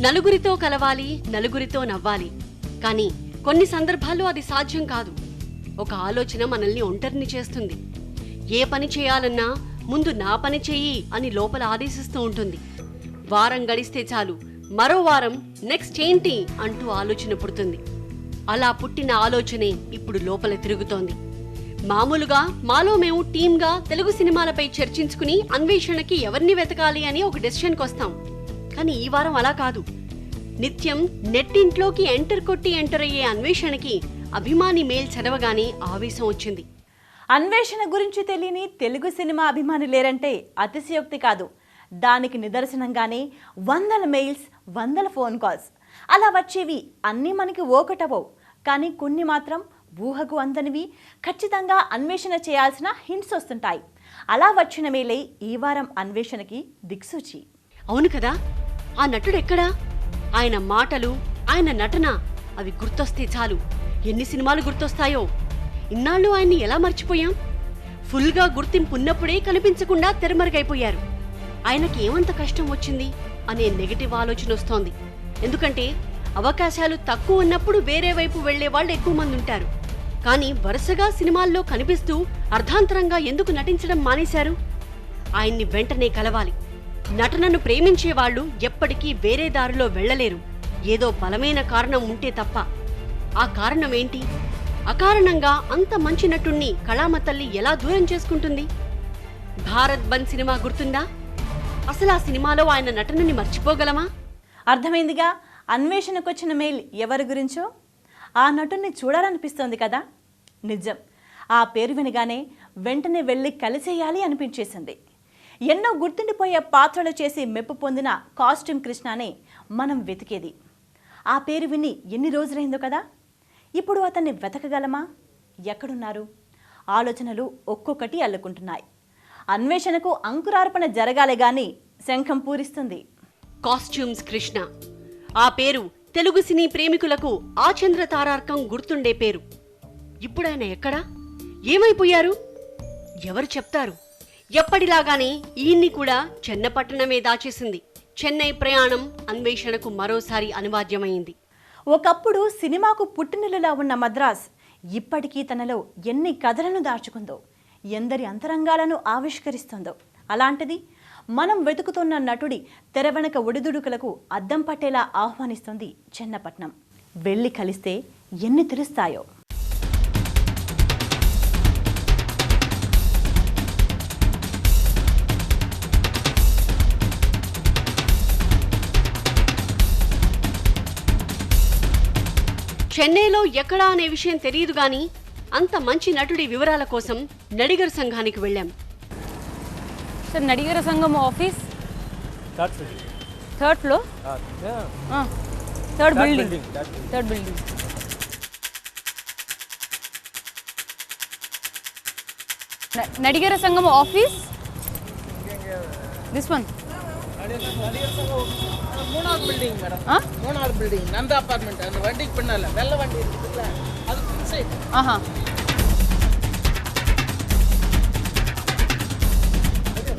నలుగురితో కలవాలి, నలుగురితో నవ్వాలి. కానీ కొన్ని సందర్భాల్లో అది సాధ్యం కాదు. ఒక ఆలోచన మనల్ని ఒంటరిని చేస్తుంది. ఏ పని చేయాలన్నా ముందు నా పని చెయ్యి అని లోపల ఆదేశిస్తూ ఉంటుంది. వారం గడిస్తే చాలు, మరో వారం నెక్స్ట్ ఏంటి అంటూ ఆలోచన పుడుతుంది. అలా పుట్టిన ఆలోచనే ఇప్పుడు లోపల తిరుగుతోంది. మామూలుగా మాలో మేము టీమ్గా తెలుగు సినిమాలపై చర్చించుకుని అన్వేషణకి ఎవరిని వెతకాలి అని ఒక డెసిషన్కి వస్తాం. కానీ ఈ వారం అలా కాదు. నిత్యం నెట్టింట్లోకి ఎంటర్ అయ్యే అన్వేషణకి అభిమాని మెయిల్ చదవగానే ఆవేశం వచ్చింది. అన్వేషణ గురించి తెలియని తెలుగు సినిమా అభిమాని లేరంటే అతిశయోక్తి కాదు. దానికి నిదర్శనంగానే వందల మెయిల్స్, వందల ఫోన్ కాల్స్. అలా వచ్చేవి అన్నీ మనకి ఓకటవవు, కానీ కొన్ని మాత్రం ఊహకు అందనివి, ఖచ్చితంగా అన్వేషణ చేయాల్సిన హింట్స్ వస్తుంటాయి. అలా వచ్చిన మెయిలే ఈ వారం అన్వేషణకి దిక్సూచి. అవును కదా, ఆ నటుడు ఎక్కడా? ఆయన మాటలు, ఆయన నటన అవి గుర్తొస్తే చాలు ఎన్ని సినిమాలు గుర్తొస్తాయో. ఇన్నాళ్ళు ఆయన్ని ఎలా మర్చిపోయాం? ఫుల్గా గుర్తింపు ఉన్నప్పుడే కనిపించకుండా తెరమరుగైపోయారు. ఆయనకి ఏమంత కష్టం వచ్చింది అనే నెగటివ్ ఆలోచన వస్తోంది. ఎందుకంటే అవకాశాలు తక్కువ ఉన్నప్పుడు వేరే వైపు వెళ్లే వాళ్ళు ఎక్కువ మంది ఉంటారు. కానీ వరుసగా సినిమాల్లో కనిపిస్తూ అర్ధాంతరంగా ఎందుకు నటించడం మానేశారు? ఆయన్ని వెంటనే కలవాలి. నటనను ప్రేమించే వాళ్ళు ఎప్పటికీ వేరే దారిలో వెళ్లలేరు, ఏదో బలమైన కారణం ఉంటే తప్ప. ఆ కారణం ఏంటి? అకారణంగా అంత మంచి నటుణ్ణి కళామ తల్లి ఎలా దూరం చేసుకుంటుంది? భారత్ బంద్ సినిమా గుర్తుందా? అసలు ఆ సినిమాలో ఆయన నటనని మర్చిపోగలమా? అర్థమైందిగా అన్వేషణకొచ్చిన మెయిల్ ఎవరి గురించో. ఆ నటుణ్ణి చూడాలనిపిస్తోంది కదా. నిజం, ఆ పేరు వినగానే వెంటనే వెళ్ళి కలిసేయాలి అనిపించేసింది. ఎన్నో గుర్తుండిపోయే పాత్రలు చేసి మెప్పు పొందిన కాస్ట్యూమ్ కృష్ణనే మనం వెతికేది. ఆ పేరు విని ఎన్ని రోజులైందో కదా. ఇప్పుడు అతన్ని వెతకగలమా? ఎక్కడున్నారు? ఆలోచనలు ఒక్కొక్కటి అల్లుకుంటున్నాయి. అన్వేషణకు అంకురార్పణ జరగాలే గాని శంఖం పూరిస్తుంది. కాస్ట్యూమ్స్ కృష్ణ, ఆ పేరు తెలుగు సినీ ప్రేమికులకు ఆచంద్ర తారార్కం గుర్తుండే పేరు. ఇప్పుడాయన ఎక్కడా? ఏమైపోయారు? ఎవరు చెప్తారు? ఎప్పటిలాగానే ఈయన్ని కూడా చెన్నపట్టణమే దాచేసింది. చెన్నై ప్రయాణం అన్వేషణకు మరోసారి అనివార్యమైంది. ఒకప్పుడు సినిమాకు పుట్టినిల్లులా ఉన్న మద్రాస్ ఇప్పటికీ తనలో ఎన్ని కథలను దాచుకుందో, ఎందరి అంతరంగాలను ఆవిష్కరిస్తుందో. అలాంటిది మనం వెతుకుతున్న నటుడి తెర వెనక ఒడిదుడుకులకు అద్దం పట్టేలా ఆహ్వానిస్తుంది చెన్నపట్నం. వెళ్ళి కలిస్తే ఎన్ని తెలుస్తాయో. చెన్నైలో ఎక్కడా అనే విషయం తెలియదు గాని అంత మంచి నటుడి వివరాల కోసం నడిగర్ సంఘానికి వెళ్ళాం. Sir, Nadigar Sangam office third floor, third building. Nadigar Sangam office, this one. மூணாவது பில்டிங் மேடம். மூணாவது பில்டிங் நந்த அபார்ட்மெண்ட். அந்த வண்டிக்கு பின்னால வெள்ளை வண்டி இருக்குல்ல, அது சைடு. ఆహా.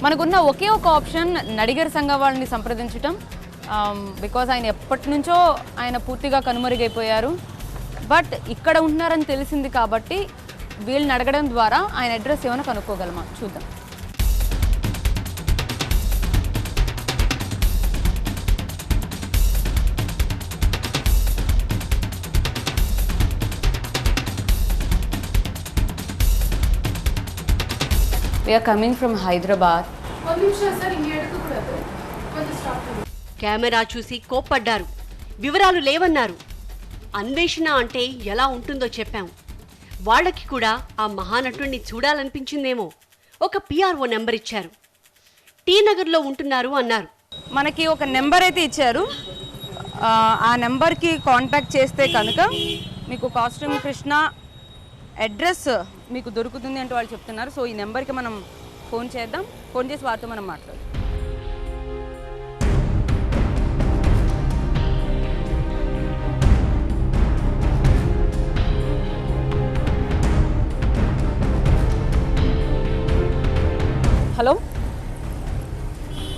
మనకున్న ఒకే ఒక ఆప్షన్ నడిగర్ సంఘ వాళ్ళని సంప్రదించటం. బికాజ్ ఆయన ఎప్పటి నుంచో ఆయన పూర్తిగా కనుమరుగైపోయారు. బట్ ఇక్కడ ఉంటున్నారని తెలిసింది కాబట్టి వీళ్ళని అడగడం ద్వారా ఆయన అడ్రస్ ఏమైనా కనుక్కోగలమా చూద్దాం. We are coming from Hyderabad. Camera చూసి కోప్పడ్డారు. వివరాలు లేవన్నారు. అన్వేషణ అంటే ఎలా ఉంటుందో చెప్పాం. వాళ్ళకి కూడా ఆ మహానటుణ్ణి చూడాలనిపించిందేమో. ఒక పిఆర్ఓ నెంబర్ ఇచ్చారు. టీ నగర్లో ఉంటున్నారు అన్నారు. మనకి ఒక నెంబర్ అయితే ఇచ్చారు. ఆ నెంబర్కి కాంటాక్ట్ చేస్తే కనుక మీకు కాస్ట్యూమ్ కృష్ణ అడ్రస్ మీకు దొరుకుతుంది అంటూ వాళ్ళు చెప్తున్నారు. సో ఈ నెంబర్కి మనం ఫోన్ చేద్దాం. ఫోన్ చేసి వారితో మనం మాట్లాడదాం.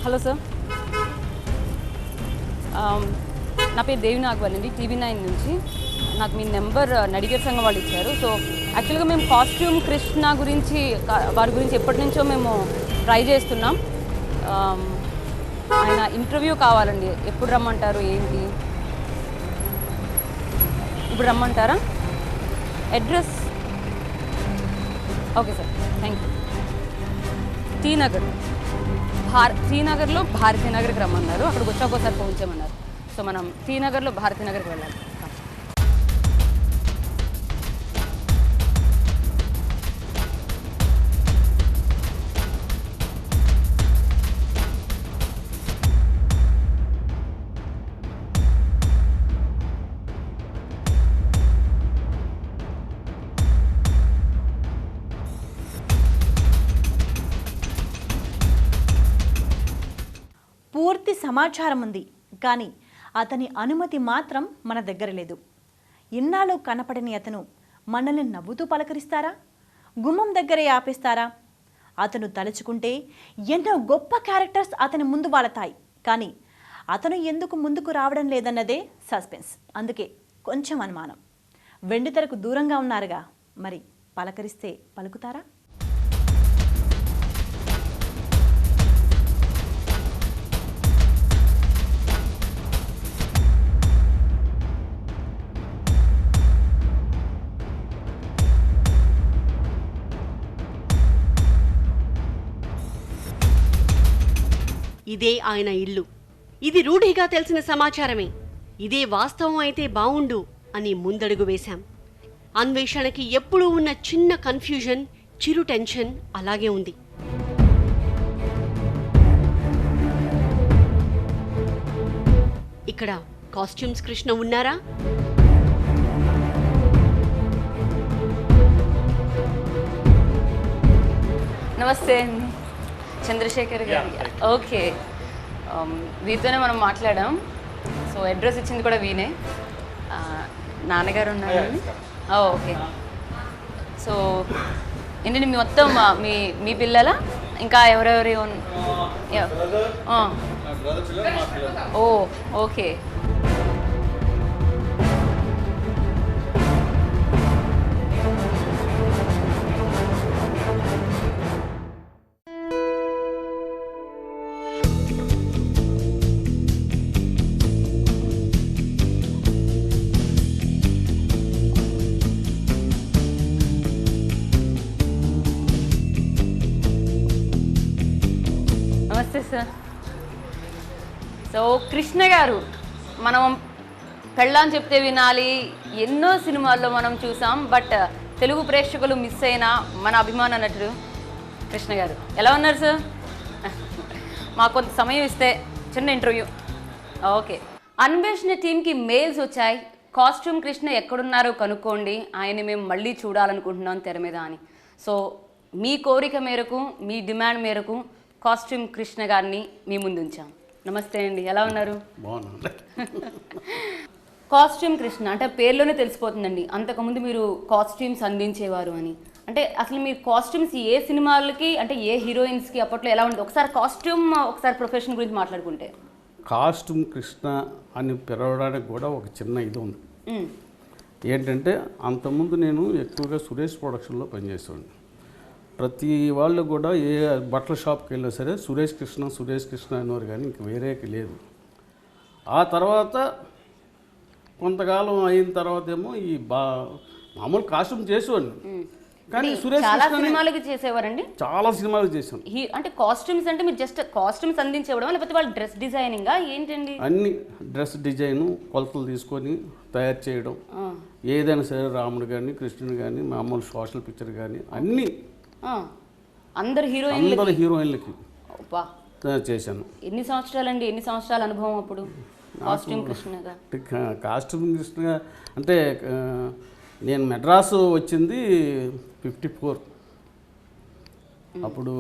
హలో సార్, పేరు దేవి నాగవల్ అండి, TV9 నుంచి. నాకు మీ నెంబర్ నడిగర్ సంఘం వాళ్ళు ఇచ్చారు. సో యాక్చువల్గా మేము కాస్ట్యూమ్ కృష్ణ గురించి వారి గురించి ఎప్పటి నుంచో మేము ట్రై చేస్తున్నాం. ఆయన ఇంటర్వ్యూ కావాలండి. ఎప్పుడు రమ్మంటారు ఏంటి? ఇప్పుడు రమ్మంటారా? Address okay sir, thank you. టీనగర్లో భారతీనగర్కి రమ్మన్నారు. అక్కడికి వచ్చి ఒక్కోసారి ఫోన్ చేయమన్నారు. సో మనం టీనగర్లో భారతీనగర్కి వెళ్ళాలి. పూర్తి సమాచారం ఉంది, కానీ అతని అనుమతి మాత్రం మన దగ్గర లేదు. ఇన్నాళ్ళు కనపడని అతను మనల్ని నవ్వుతూ పలకరిస్తారా? గుమ్మం దగ్గరే ఆపేస్తారా? అతను తలుచుకుంటే ఎన్నో గొప్ప క్యారెక్టర్స్ అతని ముందు వాళతాయి, కానీ అతను ఎందుకు ముందుకు రావడం లేదన్నదే సస్పెన్స్. అందుకే కొంచెం అనుమానం. వెండితెరకు దూరంగా ఉన్నారుగా, మరి పలకరిస్తే పలుకుతారా? ఇదే ఆయన ఇల్లు. ఇది రూఢిగా తెలిసిన సమాచారమే. ఇదే వాస్తవం అయితే బావుండు అని ముందడుగు వేశాం. అన్వేషణకి ఎప్పుడూ ఉన్న చిన్న కన్ఫ్యూజన్, చిరు టెన్షన్ అలాగే ఉంది. ఇక్కడ కాస్ట్యూమ్స్ కృష్ణ ఉన్నారా? నమస్తే అండి, చంద్రశేఖర్ గారు. ఓకే, వీరితోనే మనం మాట్లాడాం. సో అడ్రస్ ఇచ్చింది కూడా వీనే. నాన్నగారు ఉన్నారండి. ఓకే. సో ఏంటండి మీ మొత్తం మీ పిల్లల ఇంకా ఎవరెవరి? ఓ ఓకే. నమస్తే సార్. సో కృష్ణ గారు, మనం పెళ్ళాం చెప్తే వినాలి ఎన్నో సినిమాల్లో మనం చూసాం. బట్ తెలుగు ప్రేక్షకులు మిస్ అయిన మన అభిమాన నటుడు కృష్ణ గారు. ఎలా ఉన్నారు సార్? మాకు కొంత సమయం ఇస్తే చిన్న ఇంటర్వ్యూ. ఓకే. అన్వేషణ టీంకి మెయిల్స్ వచ్చాయి, కాస్ట్యూమ్ కృష్ణ ఎక్కడున్నారో కనుక్కోండి, ఆయన మేము మళ్ళీ చూడాలనుకుంటున్నాం తెర మీద అని. సో మీ కోరిక మేరకు, మీ డిమాండ్ మేరకు కాస్ట్యూమ్ కృష్ణ గారిని మీ ముందు ఉంచాం. నమస్తే అండి, ఎలా ఉన్నారు? కాస్ట్యూమ్ కృష్ణ అంటే పేర్లోనే తెలిసిపోతుందండి, అంతకుముందు మీరు కాస్ట్యూమ్స్ అందించేవారు అని. అంటే అసలు మీరు కాస్ట్యూమ్స్ ఏ సినిమాలకి, అంటే ఏ హీరోయిన్స్కి అప్పట్లో ఎలా ఉండేది? ఒకసారి కాస్ట్యూమ్, ఒకసారి ప్రొఫెషన్ గురించి మాట్లాడుకుంటే. కాస్ట్యూమ్ కృష్ణ అని పిలవడానికి కూడా ఒక చిన్న ఇది ఉంది. ఏంటంటే అంతకుముందు నేను ఎక్కువగా సురేష్ ప్రొడక్షన్లో పనిచేసేవాడిని. ప్రతి వాళ్ళు కూడా ఏ బట్టల షాప్కి వెళ్ళినా సరే సురేష్ కృష్ణ అనేవారు, కానీ ఇంక వేరేకి లేదు. ఆ తర్వాత కొంతకాలం అయిన తర్వాత ఏమో ఈ మామూలు కాస్ట్యూమ్ చేసేవాడిని, కానీ సురేష్ చాలా సినిమాలకి చేసేవారండి. చాలా సినిమాలు చేశాను. అంటే కాస్ట్యూమ్స్ అంటే మీరు జస్ట్ కాస్ట్యూమ్స్ అందించేవడం, లేకపోతే వాళ్ళు డ్రెస్ డిజైనింగ్ ఏంటండి? అన్ని డ్రెస్ డిజైను, కొలతలు తీసుకొని తయారు చేయడం, ఏదైనా సరే రాముడు కానీ కృష్ణుడు కానీ మామూలు సోషల్ పిక్చర్ కానీ అన్నీ అందరు హీరోయిన్లకి చేశాను. ఎన్ని సంవత్సరాలండి, ఎన్ని సంవత్సరాల అనుభవం అప్పుడు కాస్ట్యూమ్ కృష్ణగా? కాస్ట్యూమ్ కృష్ణగా అంటే నేను మెడ్రాసు వచ్చింది 54. అప్పుడు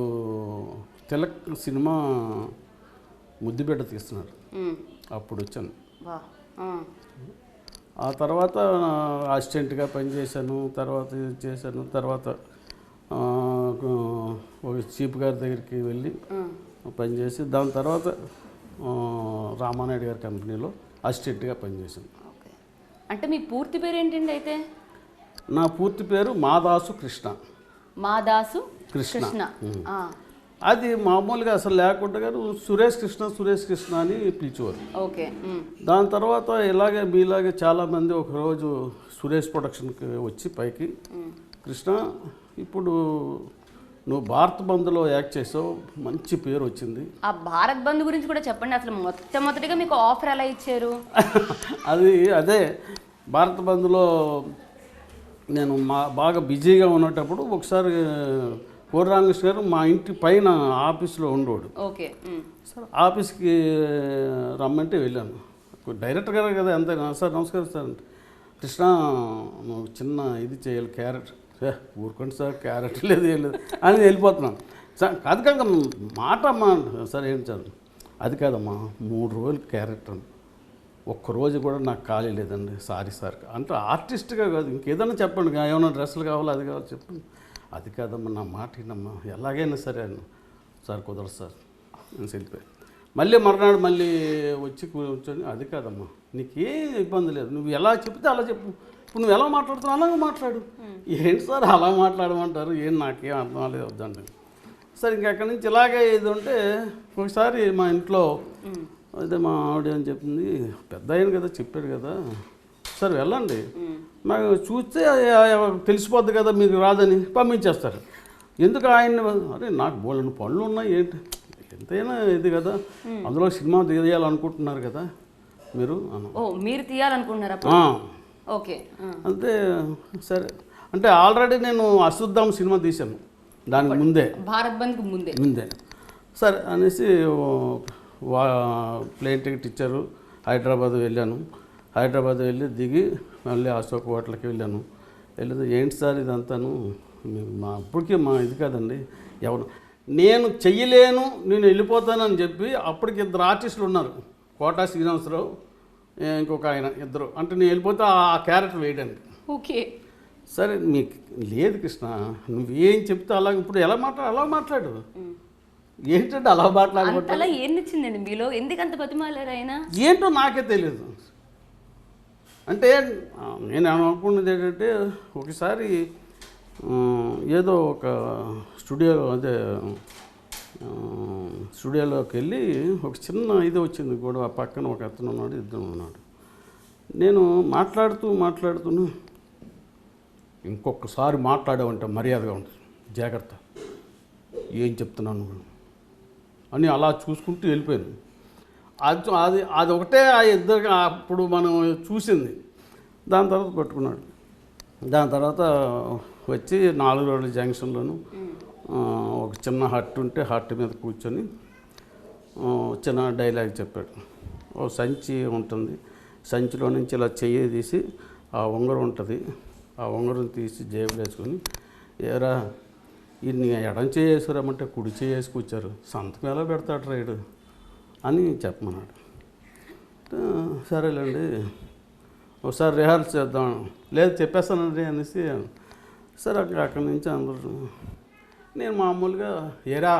తిలక్ సినిమా ముద్దుబిడ్డ తీస్తున్నారు, అప్పుడు వచ్చాను. ఆ తర్వాత అసిస్టెంట్గా పనిచేశాను, తర్వాత చేశాను. తర్వాత ఒక చీఫ్ గారి దగ్గరికి వెళ్ళి పనిచేసి దాని తర్వాత రామానాయుడు గారి కంపెనీలో అసిస్టెంట్గా పనిచేశాను. ఓకే, అంటే మీ పూర్తి పేరు ఏంటండి అయితే? నా పూర్తి పేరు మాదాసు కృష్ణ. మాదాసు కృష్ణ. కృష్ణ. ఆ, అది మామూలుగా అసలు లేకుండా గారు సురేష్ కృష్ణ అని పిలిచేవారు. ఓకే. దాని తర్వాత ఇలాగే మీలాగే చాలామంది ఒకరోజు సురేష్ ప్రొడక్షన్కి వచ్చి పైకి, కృష్ణ ఇప్పుడు నువ్వు భారత్ బంద్లో యాక్ట్ చేసావు, మంచి పేరు వచ్చింది. ఆ భారత్ బంద్ గురించి కూడా చెప్పండి. అసలు మొట్టమొదటిగా మీకు ఆఫర్ ఎలా ఇచ్చారు? అదే భారత్ బంద్లో నేను బాగా బిజీగా ఉన్నప్పుడు ఒకసారి కోడి రామకృష్ణ గారు మా ఇంటి పైన ఆఫీస్లో ఉండేవాడు. ఓకే. సార్ ఆఫీస్కి రమ్మంటే వెళ్ళాను. డైరెక్టర్ గారు కదా అంతేనా సార్, నమస్కారం సార్ అంటే, కృష్ణ నువ్వు చిన్న ఇది చేయాలి, క్యారెట్. ఊరుకోండి సార్, క్యారెట్ లేదు ఏం లేదు అని వెళ్ళిపోతున్నాం సార్. అది కాక మాట అమ్మా సార్, ఏంటి సార్, అది కాదమ్మా 3 రోజులు క్యారెట్ అని, ఒక్కరోజు కూడా నాకు ఖాళీ లేదండి, సారీ సార్ అంటే ఆర్టిస్ట్గా కాదు ఇంకేదన్నా చెప్పండి, ఏమైనా డ్రెస్సులు కావాలో అది కావాలి చెప్పండి. అది కాదమ్మా నా మాట వినమ్మా, ఎలాగైనా సరే అని, సార్ కుదరదు సార్ నేను వెళ్ళిపోయాను. మళ్ళీ మర్నాడు మళ్ళీ వచ్చి కూర్చొని, అది కాదమ్మా నీకేం ఇబ్బంది లేదు, నువ్వు ఎలా చెప్తే అలా చెప్పు, ఇప్పుడు నువ్వు ఎలా మాట్లాడుతున్నావు అలాగే మాట్లాడు. ఏంటి సార్ అలా మాట్లాడమంటారు, ఏం నాకేం అర్థం లేదు వద్దండి. సరే ఇంకెక్కడి నుంచి ఇలాగే ఇది ఉంటే ఒకసారి మా ఇంట్లో అదే మా ఆవిడ అని చెప్పింది, పెద్ద ఆయన కదా చెప్పాడు కదా, సరే వెళ్ళండి, నాకు చూస్తే తెలిసిపోద్ది కదా మీకు రాదని పంపించేస్తారు. ఎందుకు ఆయన, అరే నాకు బోళ్ళని పనులు ఉన్నాయి ఏంటి, ఎంతైనా ఇది కదా, అందులో సినిమా తీయాలనుకుంటున్నారు కదా మీరు మీరు తీయాలనుకుంటున్నారా? ఓకే. అంతే సరే అంటే ఆల్రెడీ నేను అశుద్ధం సినిమా తీశాను దానికి ముందే, భారత్ బంద్కి ముందే. సరే అనేసి ప్లేన్ టికెట్ ఇచ్చారు, హైదరాబాద్ వెళ్ళాను. హైదరాబాద్ వెళ్ళి దిగి మళ్ళీ అశోక్ హోటల్కి వెళ్ళాను. వెళ్ళి ఏంటి సార్ ఇదంతాను అప్పటికే మా ఇది కాదండి, ఎవరు నేను చెయ్యలేను నేను వెళ్ళిపోతానని చెప్పి అప్పటికి 2 ఆర్టిస్టులు ఉన్నారు, కోటా శ్రీనివాసరావు ఇంకొక ఆయన, ఇద్దరు, అంటే నేను వెళ్ళిపోతే ఆ క్యారెక్టర్ వేయడానికి. ఓకే. సరే మీకు లేదు కృష్ణ, నువ్వేం చెప్తే అలా ఇప్పుడు ఎలా అలా మాట్లాడు, ఏంటంటే అలా మాట్లాడబట్టు అలా ఏం నచ్చిందండి మీలో, ఎందుకు అంత బతిమాలారు ఆయన? ఏంటో నాకే తెలియదు. అంటే నేను అనుకున్నది ఏంటంటే ఒకసారి ఏదో ఒక స్టూడియోలోకి వెళ్ళి ఒక చిన్న ఇది వచ్చింది గొడవ, పక్కన ఒక అతను ఉన్నాడు, ఇద్దరు ఉన్నాడు. నేను మాట్లాడుతూ ఇంకొకసారి మాట్లాడామంటే మర్యాదగా ఉంటుంది, జాగ్రత్త ఏం చెప్తున్నాను అని అలా చూసుకుంటూ వెళ్ళిపోయాను. అది ఒకటే ఆ ఇద్దరు అప్పుడు మనం చూసింది. దాని తర్వాత పట్టుకున్నాడు. దాని తర్వాత వచ్చి 4 రోడ్ల జంక్షన్లోను ఒక చిన్న హట్ ఉంటే హట్ మీద కూర్చొని చిన్న డైలాగ్ చెప్పాడు. ఓ సంచి ఉంటుంది, సంచిలో నుంచి ఇలా చెయ్యి తీసి ఆ ఉంగరం ఉంటుంది, ఆ ఉంగరం తీసి జేబులో వేసుకొని, ఏరా ఇన్ని ఎడం చేసుకురామంటే కుడి చేసుకొచ్చారు, సంతకం ఎలా పెడతాడు రైడు అని చెప్పమన్నాడు. సరేలేండి ఒకసారి రిహార్సల్ చేద్దాం, లేదు చెప్పేస్తానండి అనేసి. సరే అక్కడి నుంచి అందరూ నేను మామూలుగా ఏరా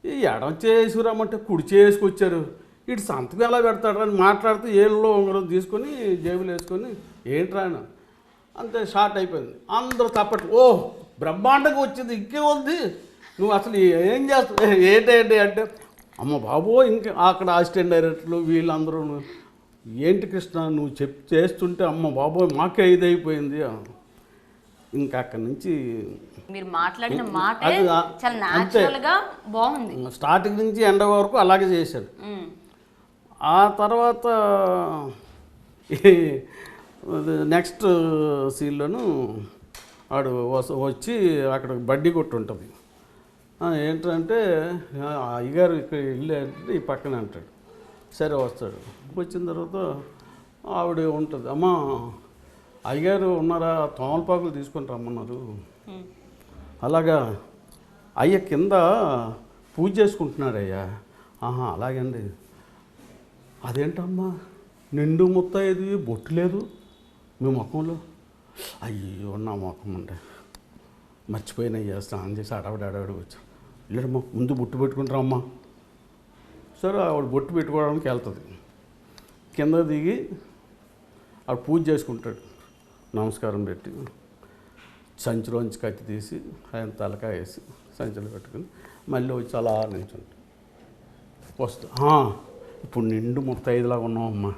ఈ ఎడం చేసుకురామంటే కుడి చేసుకొచ్చారు, ఇటు సంతకం ఎలా పెడతాడు అని మాట్లాడుతూ ఏళ్ళలో ఉంగరం తీసుకొని జేబులు వేసుకొని ఏంట్రా అని అంతే షార్ట్ అయిపోయింది. అందరూ తప్పట్టు, ఓ బ్రహ్మాండంగా వచ్చింది, ఇంకే ఉంది, నువ్వు అసలు ఏం చేస్తావు ఏంటి అంటే, అమ్మ బాబో ఇంకా అక్కడ అసిస్టెంట్ డైరెక్టర్లు వీళ్ళందరూ ఏంటి కృష్ణ నువ్వు చేస్తుంటే అమ్మ బాబోయ్ మాకే ఇదైపోయింది. ఇంకా అక్కడి నుంచి మీరు మాట్లాడిన మాట చాలా న్యాచురల్గా బాగుంది. స్టార్టింగ్ నుంచి ఎండ వరకు అలాగే చేశాడు. ఆ తర్వాత నెక్స్ట్ సీన్లోను వాడు వచ్చి అక్కడ బడ్డీ కొట్టు ఉంటుంది. ఏంటంటే అయ్యగారు ఇక్కడ ఇల్లు అంటే ఈ పక్కన అంటాడు. సరే వస్తాడు. వచ్చిన తర్వాత ఆవిడ ఉంటుంది, అమ్మ అయ్యగారు ఉన్నారా, తోమలపాకులు తీసుకొని రమ్మన్నారు. అలాగా అయ్య కింద పూజ చేసుకుంటున్నాడు అయ్యా. ఆహా అలాగండి. అదేంటమ్మా నిండు ముత్తైది బొట్టు లేదు మీ ముఖంలో? అయ్యో నా ముఖం అండి మర్చిపోయినయ్యా, స్నానం చేసి అడవిడి వచ్చాను. లేదమ్మా ముందు బొట్టు పెట్టుకుంటారమ్మా. సరే ఆవిడ బొట్టు పెట్టుకోవడానికి వెళ్తుంది. కింద దిగి ఆడు పూజ చేసుకుంటాడు, నమస్కారం పెట్టి సంచిలోంచి కత్తి తీసి ఆయన తలకాయ వేసి సంచిలో పెట్టుకుని మళ్ళీ వచ్చి అలా నిల్చుంటాడు. వస్తా ఇప్పుడు నిండు 35లాగా ఉన్నామమ్మా,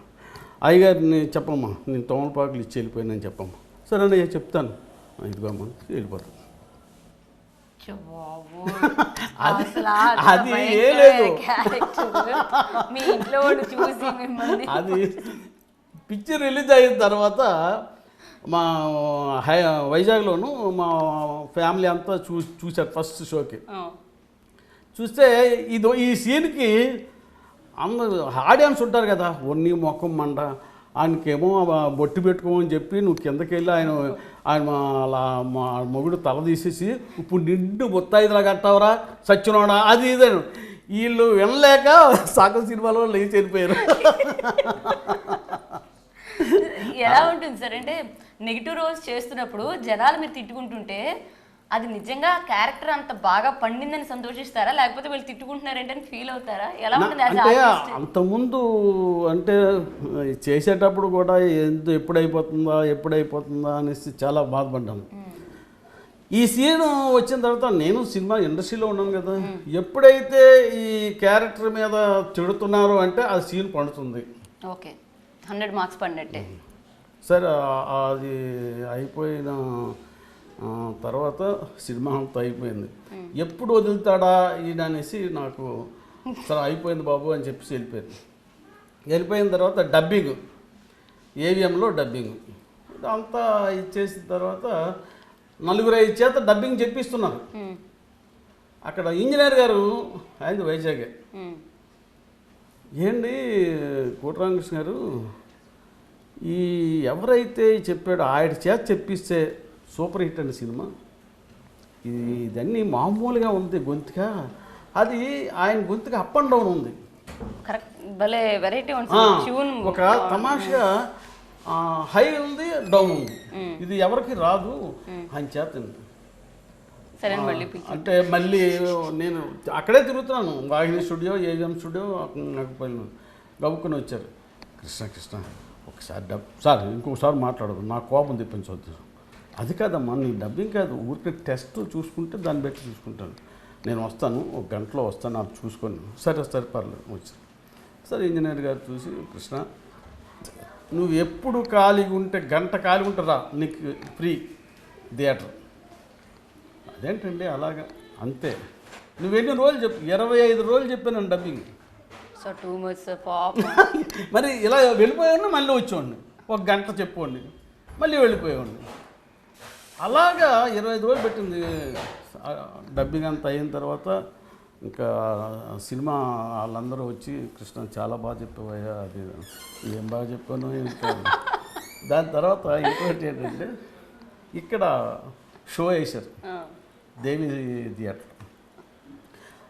అయ్యగారిని చెప్పమ్మా నేను తోమలపాకులు ఇచ్చి వెళ్ళిపోయానని చెప్పమ్మా. సరే అన్నయ్య చెప్తాను, ఇదిగోమ్మా వెళ్ళిపోతాను. అది ఏ లేదు, మీ ఇంట్లో వాళ్ళు చూసి మిమ్మల్ని అది పిక్చర్ రిలీజ్ అయిన తర్వాత మా వైజాగ్లోను మా ఫ్యామిలీ అంతా చూశారు ఫస్ట్ షోకి. చూస్తే ఈ సీన్కి అందరు ఆడియన్స్ ఉంటారు కదా, ఒన్ని మొఖం మండ, ఆయనకేమో బొట్టు పెట్టుకోమని చెప్పి నువ్వు కిందకి వెళ్ళి ఆయన అలా మా మొగుడు తల తీసేసి ఇప్పుడు నిండు ముత్తైదులా కట్టావరా సచ్చినోడా అది ఇదేను. వీళ్ళు వినలేక సగం సినిమాలో లేచి వెళ్ళిపోయారు. ఎలా ఉంటుంది సార్ అంటే నెగిటివ్ రోల్స్ చేస్తున్నప్పుడు జనాలు మీరు తిట్టుకుంటుంటే అది నిజంగా క్యారెక్టర్ అంత బాగా పండిందని సంతోషిస్తారా, లేకపోతే వీళ్ళు తిట్టుకుంటున్నారంటే ఫీల్ అవుతారా? ఎలా ఉంటుంది? అంటే అంతకుముందు అంటే చేసేటప్పుడు కూడా ఎప్పుడైపోతుందా అనేసి చాలా బాధపడ్డాను. ఈ సీన్ వచ్చిన తర్వాత నేను సినిమా ఇండస్ట్రీలో ఉన్నాను కదా, ఎప్పుడైతే ఈ క్యారెక్టర్ మీద తిడుతున్నారో అంటే ఆ సీన్ పండుతుంది. ఓకే, 100 మార్క్స్ పడినట్టే. సరే అది అయిపోయిన తర్వాత సినిమా అంతా అయిపోయింది. ఎప్పుడు వదులుతాడా ఈయన అనేసి నాకు సరే అయిపోయింది బాబు అని చెప్పేసి వెళ్ళిపోయిన తర్వాత డబ్బింగ్, ఏవిఎంలో డబ్బింగ్ అంతా ఇచ్చేసిన తర్వాత 4-5 చేత డబ్బింగ్ చెప్పిస్తున్నారు. అక్కడ ఇంజనీర్ గారు ఆయన వైజాగ్, ఏంటి కోటరామకృష్ణ గారు ఈ ఎవరైతే చెప్పాడో ఆయన చేత చెప్పిస్తే సూపర్ హిట్ అండి సినిమా, ఇదన్నీ మామూలుగా ఉంది గొంతుగా, అది ఆయన గొంతుగా అప్ అండ్ డౌన్ ఉంది, కరెక్ట్, భలే వెరైటీ ఉంటుంది, ఒక తమాషా హై ఉంది డౌన్ ఉంది, ఇది ఎవరికి రాదు ఆయన చేత. అంటే మళ్ళీ నేను అక్కడే తిరుగుతున్నాను, వాహిని స్టూడియో, ఏవిఎం స్టూడియో, గబుక్కుని వచ్చారు. కృష్ణ ఒకసారి సార్ ఇంకొకసారి మాట్లాడదు, నా కోపం తెప్పించవద్దు. అది కాదమ్మా నీ డబ్బింగ్ కాదు, ఊరికి టెస్ట్ చూసుకుంటే దాన్ని బట్టి చూసుకుంటాను, నేను వస్తాను 1 గంటలో వస్తాను అది చూసుకొని. సరే పర్లేదు వచ్చాను. సరే ఇంజనీర్ గారు చూసి, కృష్ణ నువ్వు ఎప్పుడు ఖాళీగా ఉంటే గంట ఖాళీగా ఉంటారా నీకు ఫ్రీ థియేటర్. అదేంటండి అలాగా, అంతే నువ్వు ఎన్ని రోజులు చెప్పు, 25 రోజులు చెప్పాను డబ్బింగ్. సో టూ మచ్ పాప. మరి ఇలా వెళ్ళిపోయాను, మళ్ళీ వచ్చేవాడిని, 1 గంట చెప్పండి, మళ్ళీ వెళ్ళిపోయేవాడిని. అలాగా 25 రోజులు పెట్టింది డబ్బింగ్ అంతా అయిన తర్వాత. ఇంకా సినిమా వాళ్ళందరూ వచ్చి కృష్ణ చాలా బాగా చెప్పావయ్యా, అది ఏం బాగా చెప్పాను ఇంకా. దాని తర్వాత ఇంకోటి ఏంటంటే ఇక్కడ షో వేశారు దేవి థియేటర్,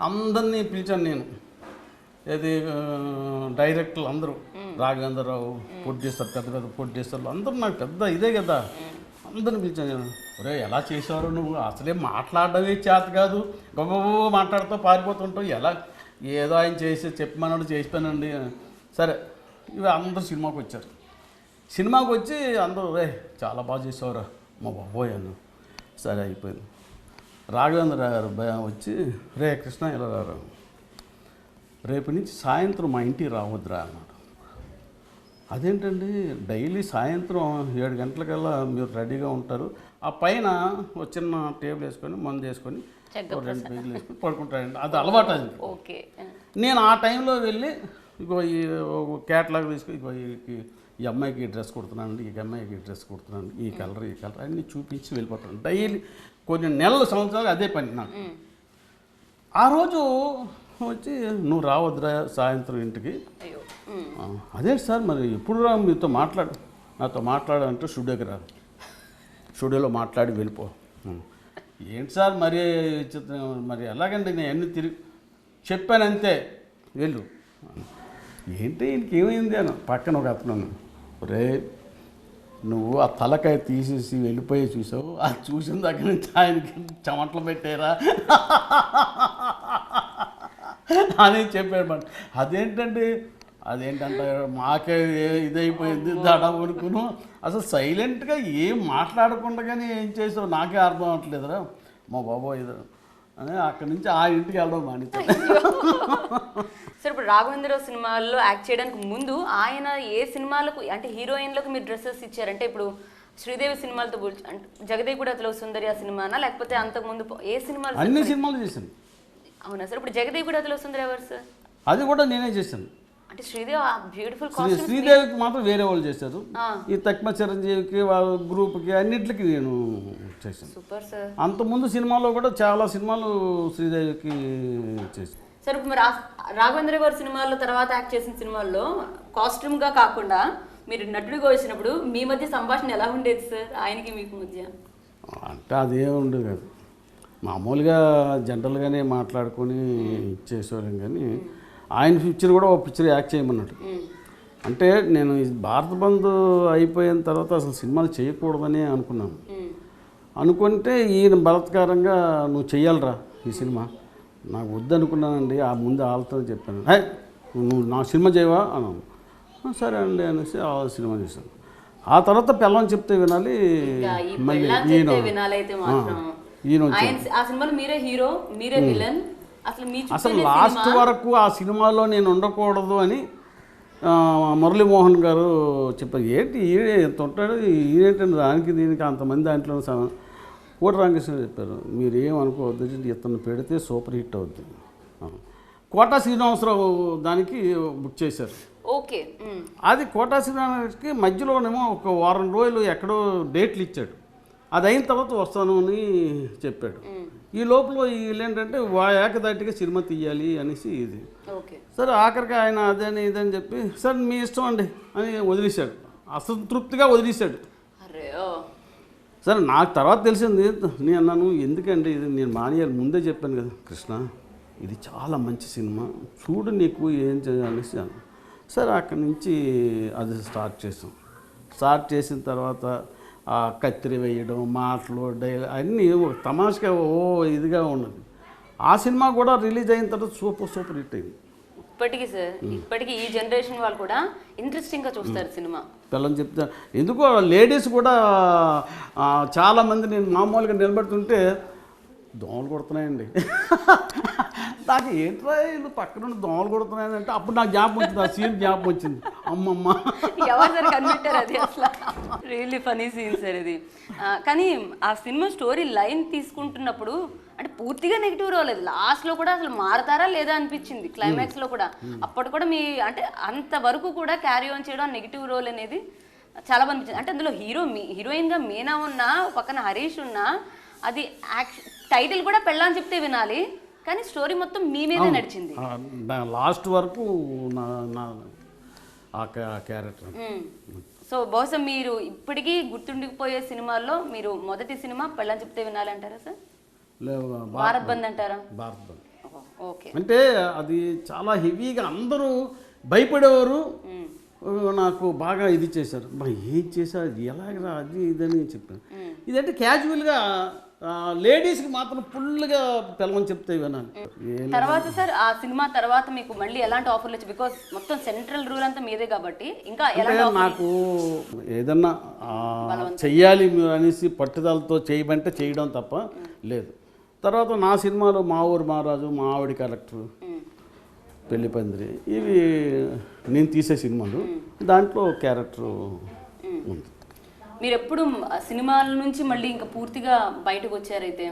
అందరినీ పిలిచాను నేను, ఏది డైరెక్టర్లు అందరూ, రాఘవేంద్రరావు ప్రొడ్యూసర్, పెద్ద ప్రొడ్యూసర్లు అందరూ నాకు పెద్ద ఇదే కదా, అందరిని పిలిచాను నేను. ఒరే ఎలా చేసేవారు నువ్వు, అసలే మాట్లాడడమే చేత కాదు, గొప్ప మాట్లాడుతూ పారిపోతుంటావు, ఎలా ఏదో ఆయన చేసి చెప్పమన్నాడు చేసిపోయానండి. సరే ఇవి అందరూ సినిమాకి వచ్చారు, సినిమాకి వచ్చి అందరూ రే చాలా బాగా చేసేవారు మా బాబోయ్ అన్న. సరే అయిపోయింది. రాఘవేంద్ర గారు వచ్చి రే కృష్ణ ఇలా రారు, రేపు నుంచి సాయంత్రం మా ఇంటికి రావద్దురా అన్నాడు. అదేంటండి డైలీ సాయంత్రం 7 గంటలకల్లా మీరు రెడీగా ఉంటారు, ఆ పైన ఒక చిన్న టేబుల్ వేసుకొని మందు వేసుకొని 2 పేజీలు వేసుకొని పడుకుంటారండి, అది అలవాటు అది. ఓకే, నేను ఆ టైంలో వెళ్ళి ఇగో ఈ క్యాట్లాగ్ తీసుకొని ఇగో ఈ అమ్మాయికి డ్రెస్ కుడుతున్నానండి, ఈ అమ్మాయికి డ్రెస్ కుడుతున్నాను, ఈ కలర్ అన్నీ చూపించి వెళ్ళిపోతాను డైలీ. కొన్ని నెలల సంవత్సరాలు అదే పని నాకు. ఆ రోజు వచ్చి నువ్వు రావద్దురా సాయంత్రం ఇంటికి. అదే సార్ మరి ఎప్పుడు రా మీతో నాతో మాట్లాడాలంటే స్టూడియోకి రా, స్టూడియోలో మాట్లాడి వెళ్ళిపో. ఏంటి సార్ మరి ఎలాగండి నేను అన్నీ తిరిగి చెప్పానంతే వెళ్ళు. ఏంటి ఇంకేమైంది అని పక్కన ఒక అతను, రే నువ్వు ఆ తలకాయ తీసేసి వెళ్ళిపోయి చూసావు, అది చూసిన దగ్గర నుంచి ఆయనకి చెమటలు పెట్టారా అని చెప్పాడు. అదేంటండి అదేంటంటే మాకే ఇదైపోయింది దడ వరకును. అసలు సైలెంట్గా ఏం మాట్లాడకుండానే ఏం చేసావు నాకే అర్థం అవ్వట్లేదురా మా బాబోయ్ ఇది అని అక్కడి నుంచి ఆ ఇంటికి వెళ్ళడం మానేశాను. సార్ ఇప్పుడు రాఘవేంద్రరావు సినిమాల్లో యాక్ట్ చేయడానికి ముందు ఆయన ఏ సినిమాలకు అంటే హీరోయిన్లకు మీరు డ్రెస్సెస్ ఇచ్చారంటే ఇప్పుడు శ్రీదేవి సినిమాలతో అంటే జగదేవి కూడా అతలో సుందరి ఆ సినిమానా లేకపోతే అంతకుముందు ఏ సినిమాలు? అన్ని సినిమాలు చేశాను. అవునా సార్? ఇప్పుడు జగదేవి కూడా అతలో సుందరి ఎవరు సార్? అది కూడా నేనే చేశాను. అంటే శ్రీదేవి బ్యూటిఫుల్ కాస్ట్యూమ్స్ శ్రీదేవికి మాత్రం వేరే వాళ్ళు చేశారు. ఈ తక్మ చిరంజీవికి వాళ్ళ గ్రూప్కి అన్నిటికి నేను చేశాను. Super sir. అంతకుముందు సినిమాలో కూడా చాలా సినిమాలు శ్రీదేవికి చేశాను. సార్ ఇప్పుడు మరి రాఘవేంద్ర గారి సినిమాల్లో తర్వాత యాక్ట్ చేసిన సినిమాల్లో కాస్ట్యూమ్గా కాకుండా మీరు నటుడిగా వచ్చినప్పుడు మీ మధ్య సంభాషణ ఎలా ఉండేది సార్ ఆయనకి మీకు మధ్య? అంటే అదేం ఉండదు కాదు, మామూలుగా జనరల్గానే మాట్లాడుకొని ఇచ్చేసేవాళ్ళం. కానీ ఆయన పిక్చర్ కూడా ఒక పిక్చర్ యాక్ట్ చేయమన్నాడు. అంటే నేను ఈ భారత బంద్ అయిపోయిన తర్వాత అసలు సినిమాలు చేయకూడదని అనుకున్నాను. అనుకుంటే ఈయన బలత్కారంగా నువ్వు చెయ్యాలరా ఈ సినిమా, నాకు వద్దనుకున్నానండి. ఆ ముందు వాళ్ళతో చెప్పాను, నువ్వు నా సినిమా చేయవా అన్నాను. సరే అండి అనేసి ఆ సినిమా చేశాను. ఆ తర్వాత పిల్లని చెప్తే వినాలి మళ్ళీ ఈయన ఆ సినిమాలో మీరే హీరో మీరే విలన్. అసలు లాస్ట్ వరకు ఆ సినిమాలో నేను ఉండకూడదు అని మురళీమోహన్ గారు చెప్పారు. ఏంటి ఈయన ఎంత ఉంటాడు, ఈయనేంటండి దానికి దీనికి అంతమంది దాంట్లో కోటి రామకృష్ణ చెప్పారు, మీరు ఏమనుకోవద్దు ఇతను పెడితే సూపర్ హిట్ అవుద్ది. కోటా శ్రీనివాసరావు దానికి బుక్ చేశారు. ఓకే. అది కోటా శ్రీనివాసరావుకి మధ్యలోనేమో ఒక వారం రోజులు ఎక్కడో డేట్లు ఇచ్చాడు. అది అయిన తర్వాత వస్తాను అని చెప్పాడు. ఈ లోపల వీళ్ళు ఏంటంటే ఏకదాటిగా సినిమా తీయాలి అనేసి ఇది. సరే ఆఖరికి ఆయన అదని ఇదని చెప్పి సరే మీ ఇష్టం అండి అని వదిలేశాడు. అసంతృప్తిగా వదిలేశాడు. సరే నాకు తర్వాత తెలిసింది, నేను అన్నాను ఎందుకండి ఇది నేను మానేయాలి, ముందే చెప్పాను కదా కృష్ణ ఇది చాలా మంచి సినిమా చూడు నీకు ఏం చేయాలనేసి అన్నాను. సరే అక్కడి నుంచి అది స్టార్ట్ చేసాం. స్టార్ట్ చేసిన తర్వాత ఆ కత్తిరి వేయడం మాటలు డైలాగ్ అన్నీ తమాషగా ఇదిగా ఉన్నది. ఆ సినిమా కూడా రిలీజ్ అయిన తర్వాత సూపర్ హిట్ అయింది. ఇప్పటికీ సార్ ఇప్పటికీ ఈ జనరేషన్ వాళ్ళు కూడా ఇంట్రెస్టింగ్గా చూస్తారు సినిమా. పిల్లలు చెప్తా ఎందుకో లేడీస్ కూడా చాలామంది నేను మామూలుగా నిలబడుతుంటే దోమలు కొడుతున్నాయండి. నాకు ఏంట్రా వీళ్ళు పక్కన దోమలు కొడుతున్నాయంటే అప్పుడు నాకు జ్ఞాపకం వచ్చింది, ఆ సీన్ జ్ఞాపకం వచ్చింది. అమ్మమ్మ ఎవరు సార్ కనిపెట్టారు అది అసలు రియల్లీ ఫనీ సీన్ సార్ ఇది. కానీ ఆ సినిమా స్టోరీ లైన్ తీసుకుంటున్నప్పుడు అంటే పూర్తిగా నెగిటివ్ రాలేదు, లాస్ట్లో కూడా అసలు మారతారా లేదా అనిపించింది క్లైమాక్స్లో కూడా. అప్పటి కూడా మీ అంటే అంతవరకు కూడా క్యారీ ఆన్ చేయడం నెగిటివ్ రోల్ అనేది చాలా అనిపించింది. అంటే అందులో హీరోయిన్గా మీనా ఉన్నా పక్కన హరీష్ ఉన్నా అది టైటిల్ కూడా పెళ్ళాని చెప్తే వినాలి కానీ స్టోరీ మొత్తం మీ మీదే నడిచింది లాస్ట్ వరకు క్యారెక్టర్. సో బహుశా మీరు ఇప్పటికీ గుర్తుండిపోయే సినిమాల్లో మీరు మొదటి సినిమా పెళ్ళాని చెప్తే వినాలి అంటారా సార్? భారత్ బంద్ అంటారా? భారత్ బంద్. ఓకే. అంటే అది చాలా హెవీగా అందరూ భయపడేవారు. నాకు బాగా ఇది చేశారు, ఏం చేశారు ఎలాగరా అది ఇదని చెప్పాను. ఇదంటే క్యాజువల్గా లేడీస్కి మాత్రం ఫుల్గా పిల్లమని చెప్తే వినాలి. తర్వాత సార్ ఆ సినిమా తర్వాత మీకు మళ్ళీ ఎలాంటి ఆఫర్లు వచ్చి బికాస్ మొత్తం సెంట్రల్ రూల్ అంతా మీదే కాబట్టి ఇంకా నాకు ఏదన్నా చెయ్యాలి అనేసి పట్టుదలతో చేయమంటే చేయడం తప్ప లేదు. తర్వాత నా సినిమాలో మా ఊరు మహారాజు, మా ఆవిడ కలెక్టర్, పెళ్లి పందిరి ఇవి నేను తీసే సినిమాలు, దాంట్లో క్యారెక్టర్ ఉంది. మీరు ఎప్పుడు సినిమాల నుంచి మళ్ళీ ఇంకా పూర్తిగా బయటకు వచ్చారైతే?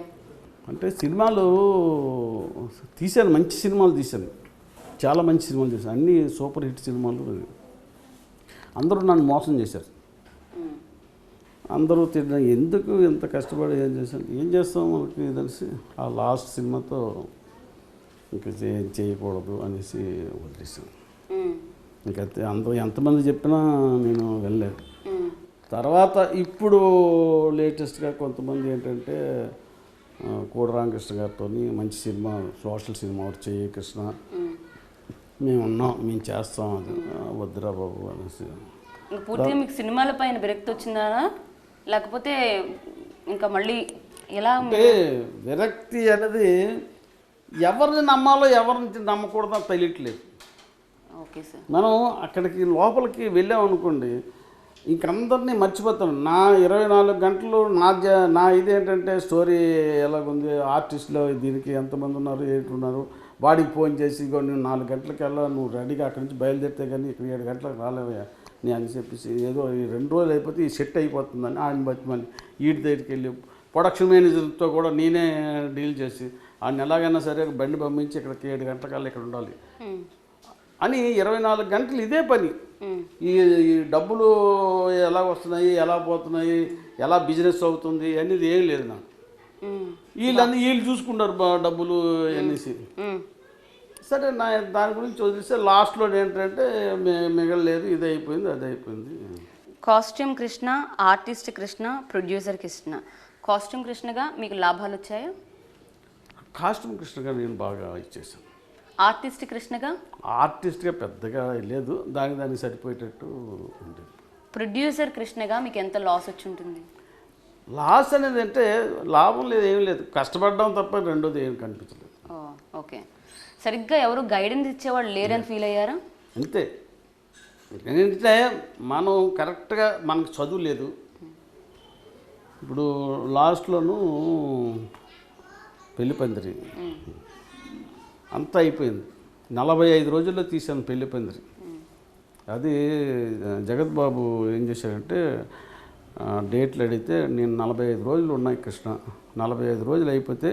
అంటే సినిమాలు తీశాను, మంచి సినిమాలు తీశాను, చాలా మంచి సినిమాలు తీశాను, అన్నీ సూపర్ హిట్ సినిమాలు. అందరూ నన్ను మోసం చేశారు. అందరూ తిన్నా ఎందుకు ఎంత కష్టపడి ఏం చేస్తాం మనకి తెలిసి ఆ లాస్ట్ సినిమాతో ఇంకా చేయకూడదు అనేసి వదిలేసాను. ఇంకా అందరూ ఎంతమంది చెప్పినా నేను వెళ్ళలేదు. తర్వాత ఇప్పుడు లేటెస్ట్గా కొంతమంది ఏంటంటే కోడి రామకృష్ణ గారితో మంచి సినిమా సోషల్ సినిమా ఒకటి చెయ్యి కృష్ణ, మేము ఉన్నాం, మేము చేస్తాం, అది వద్దురా బాబు అనేసి. పూర్తిగా మీకు సినిమాల పైన విరక్తి వచ్చిందా లేకపోతే ఇంకా మళ్ళీ ఎలా? అంటే విరక్తి అనేది ఎవరిని నమ్మాలో ఎవరిని నమ్మకూడదో తెలియట్లేదు. Okay sir. మనం అక్కడికి లోపలికి వెళ్ళామనుకోండి ఇంకందరినీ మర్చిపోతాం. నా 24 గంటలు నా ఇదేంటంటే స్టోరీ ఎలాగుంది, ఆర్టిస్టులు దీనికి ఎంతమంది ఉన్నారు, ఏంటున్నారు, వాడికి ఫోన్ చేసి ఇగో నేను 4 గంటలకు వెళ్ళా, నువ్వు రెడీగా అక్కడి నుంచి బయలుదేరితే కానీ ఇక్కడ 7 గంటలకు రాలేవయ్యా నేను అని చెప్పేసి ఏదో ఈ 2 రోజులు అయిపోతే ఈ సెట్ అయిపోతుందని ఆయన బట్టి మళ్ళీ వీటి దగ్గరికి వెళ్ళి ప్రొడక్షన్ మేనేజర్తో కూడా నేనే డీల్ చేసి ఆయన ఎలాగైనా సరే బండి పంపించి ఇక్కడికి 7 గంటలకల్లా ఇక్కడ ఉండాలి అని 24 గంటలు ఇదే పని. ఈ డబ్బులు ఎలా వస్తున్నాయి, ఎలా పోతున్నాయి, ఎలా బిజినెస్ అవుతుంది అనేది ఏం లేదు నాకు. వీళ్ళు చూసుకుంటారు డబ్బులు అనేసి. సరే నా దాని గురించి వదిలిస్తే లాస్ట్లో ఏంటంటే మిగలలేదు, ఇది అయిపోయింది అది అయిపోయింది. Costume Krishna, artist Krishna, producer Krishna. Costume కృష్ణగా మీకు లాభాలు వచ్చాయా? కాస్ట్యూమ్ కృష్ణగా నేను బాగా ఇచ్చేసాను. ఆర్టిస్ట్ కృష్ణగా? ఆర్టిస్ట్గా పెద్దగా లేదు, దానికి సరిపోయేటట్టు ఉండేది. ప్రొడ్యూసర్ కృష్ణగా మీకు ఎంత లాస్ వచ్చి ఉంటుంది? లాస్ అనేది అంటే లాభం లేదు, ఏం లేదు, కష్టపడ్డాం తప్ప రెండోది ఏం కనిపించలేదు. ఓకే. సరిగ్గా ఎవరు గైడెన్స్ ఇచ్చేవాళ్ళు లేరని ఫీల్ అయ్యారా? అంతే. ఏంటంటే మనం కరెక్ట్గా మనకు చదువు లేదు. ఇప్పుడు లాస్ట్లోనూ పెళ్లి పందిరి అంతా అయిపోయింది. 45 రోజుల్లో తీశాను పెళ్లి పందిరి. అది జగత్ బాబు ఏం చేశాడంటే డేట్లు అడిగితే నేను 45 రోజులు ఉన్నాయి కృష్ణ, 45 రోజులు అయిపోతే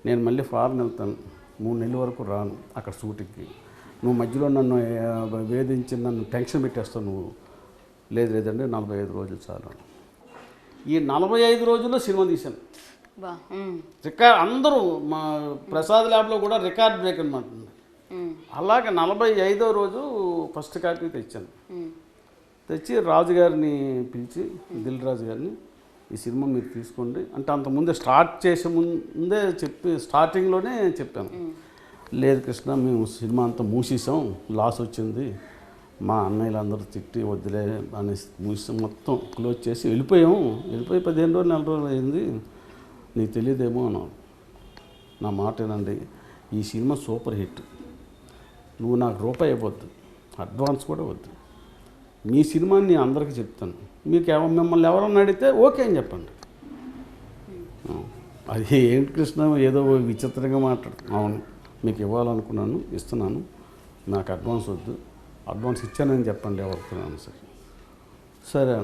నేను మళ్ళీ ఫారెన్ వెళ్తాను, 3 నెలల వరకు రాను అక్కడ షూటింగ్కి, నువ్వు మధ్యలో నన్ను వేధించి నన్ను టెన్షన్ పెట్టేస్తావు నువ్వు. లేదండి 45 రోజులు చాలు. ఈ 45 రోజుల్లో సినిమా తీశాను. రికార్డ్ అందరూ మా ప్రసాద్ ల్యాబ్లో కూడా రికార్డ్ బ్రేక్ అనమాట. అలాగే 45వ రోజు ఫస్ట్ కాపీ తెచ్చాను. తెచ్చి రాజుగారిని పిలిచి, దిల్ రాజు గారిని, ఈ సినిమా మీరు తీసుకోండి అంటే అంతకుముందే స్టార్ట్ చేసే ముందే స్టార్టింగ్లోనే చెప్పాను. లేదు కృష్ణ మేము సినిమా అంతా మూసేసాం, లాస్ వచ్చింది, మా అన్నయ్యలందరూ తిట్టి వద్దులే అనేసి మూసి మొత్తం క్లోజ్ చేసి వెళ్ళిపోయి 15 రోజులు 4 రోజులు అయింది, నీకు తెలియదేమో అన్నాను. నా మాట ఏనండి, ఈ సినిమా సూపర్ హిట్, నువ్వు నాకు రూపాయి ఇవ్వద్దు, అడ్వాన్స్ కూడా వద్దు, మీ సినిమాని అందరికీ చెప్తాను, మిమ్మల్ని ఎవరన్నా అడిగితే ఓకే అని చెప్పండి. అది ఏంటి కృష్ణ ఏదో విచిత్రంగా మాట్లాడు. అవును మీకు ఇవ్వాలనుకున్నాను, ఇస్తున్నాను, నాకు అడ్వాన్స్ వద్దు, అడ్వాన్స్ ఇచ్చానని చెప్పండి ఎవరుతున్నాను. సరే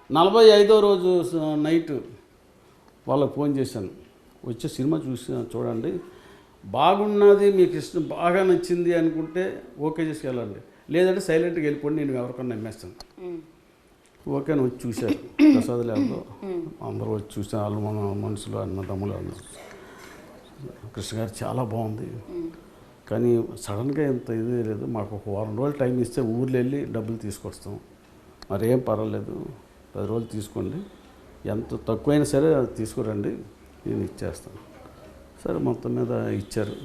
45వ రోజు నైట్ వాళ్ళకి ఫోన్ చేశాను, వచ్చే సినిమా చూడండి, బాగున్నది, మీకు ఇష్టం బాగా నచ్చింది అనుకుంటే ఓకే చేసి వెళ్ళండి, లేదంటే సైలెంట్గా వెళ్ళిపోండి, నేను ఎవరికన్నా నమ్మేస్తాను. ఓకే అని వచ్చి చూశారు ప్రసాద్ ల్యాబ్లో అందరూ వచ్చి చూసాను, వాళ్ళు మన మనుషులు అన్నదమ్ములు అందరూ. కృష్ణ గారు చాలా బాగుంది, కానీ సడన్గా ఎంత ఇది లేదు, మాకు ఒక 1 వారం రోజులు టైం ఇస్తే ఊర్లో వెళ్ళి డబ్బులు తీసుకొస్తాం, మరేం పర్వాలేదు 10 రోజులు తీసుకోండి, ఎంత తక్కువైనా సరే అది తీసుకురండి నేను ఇచ్చేస్తాను. సరే మొత్తం మీద ఇచ్చారు,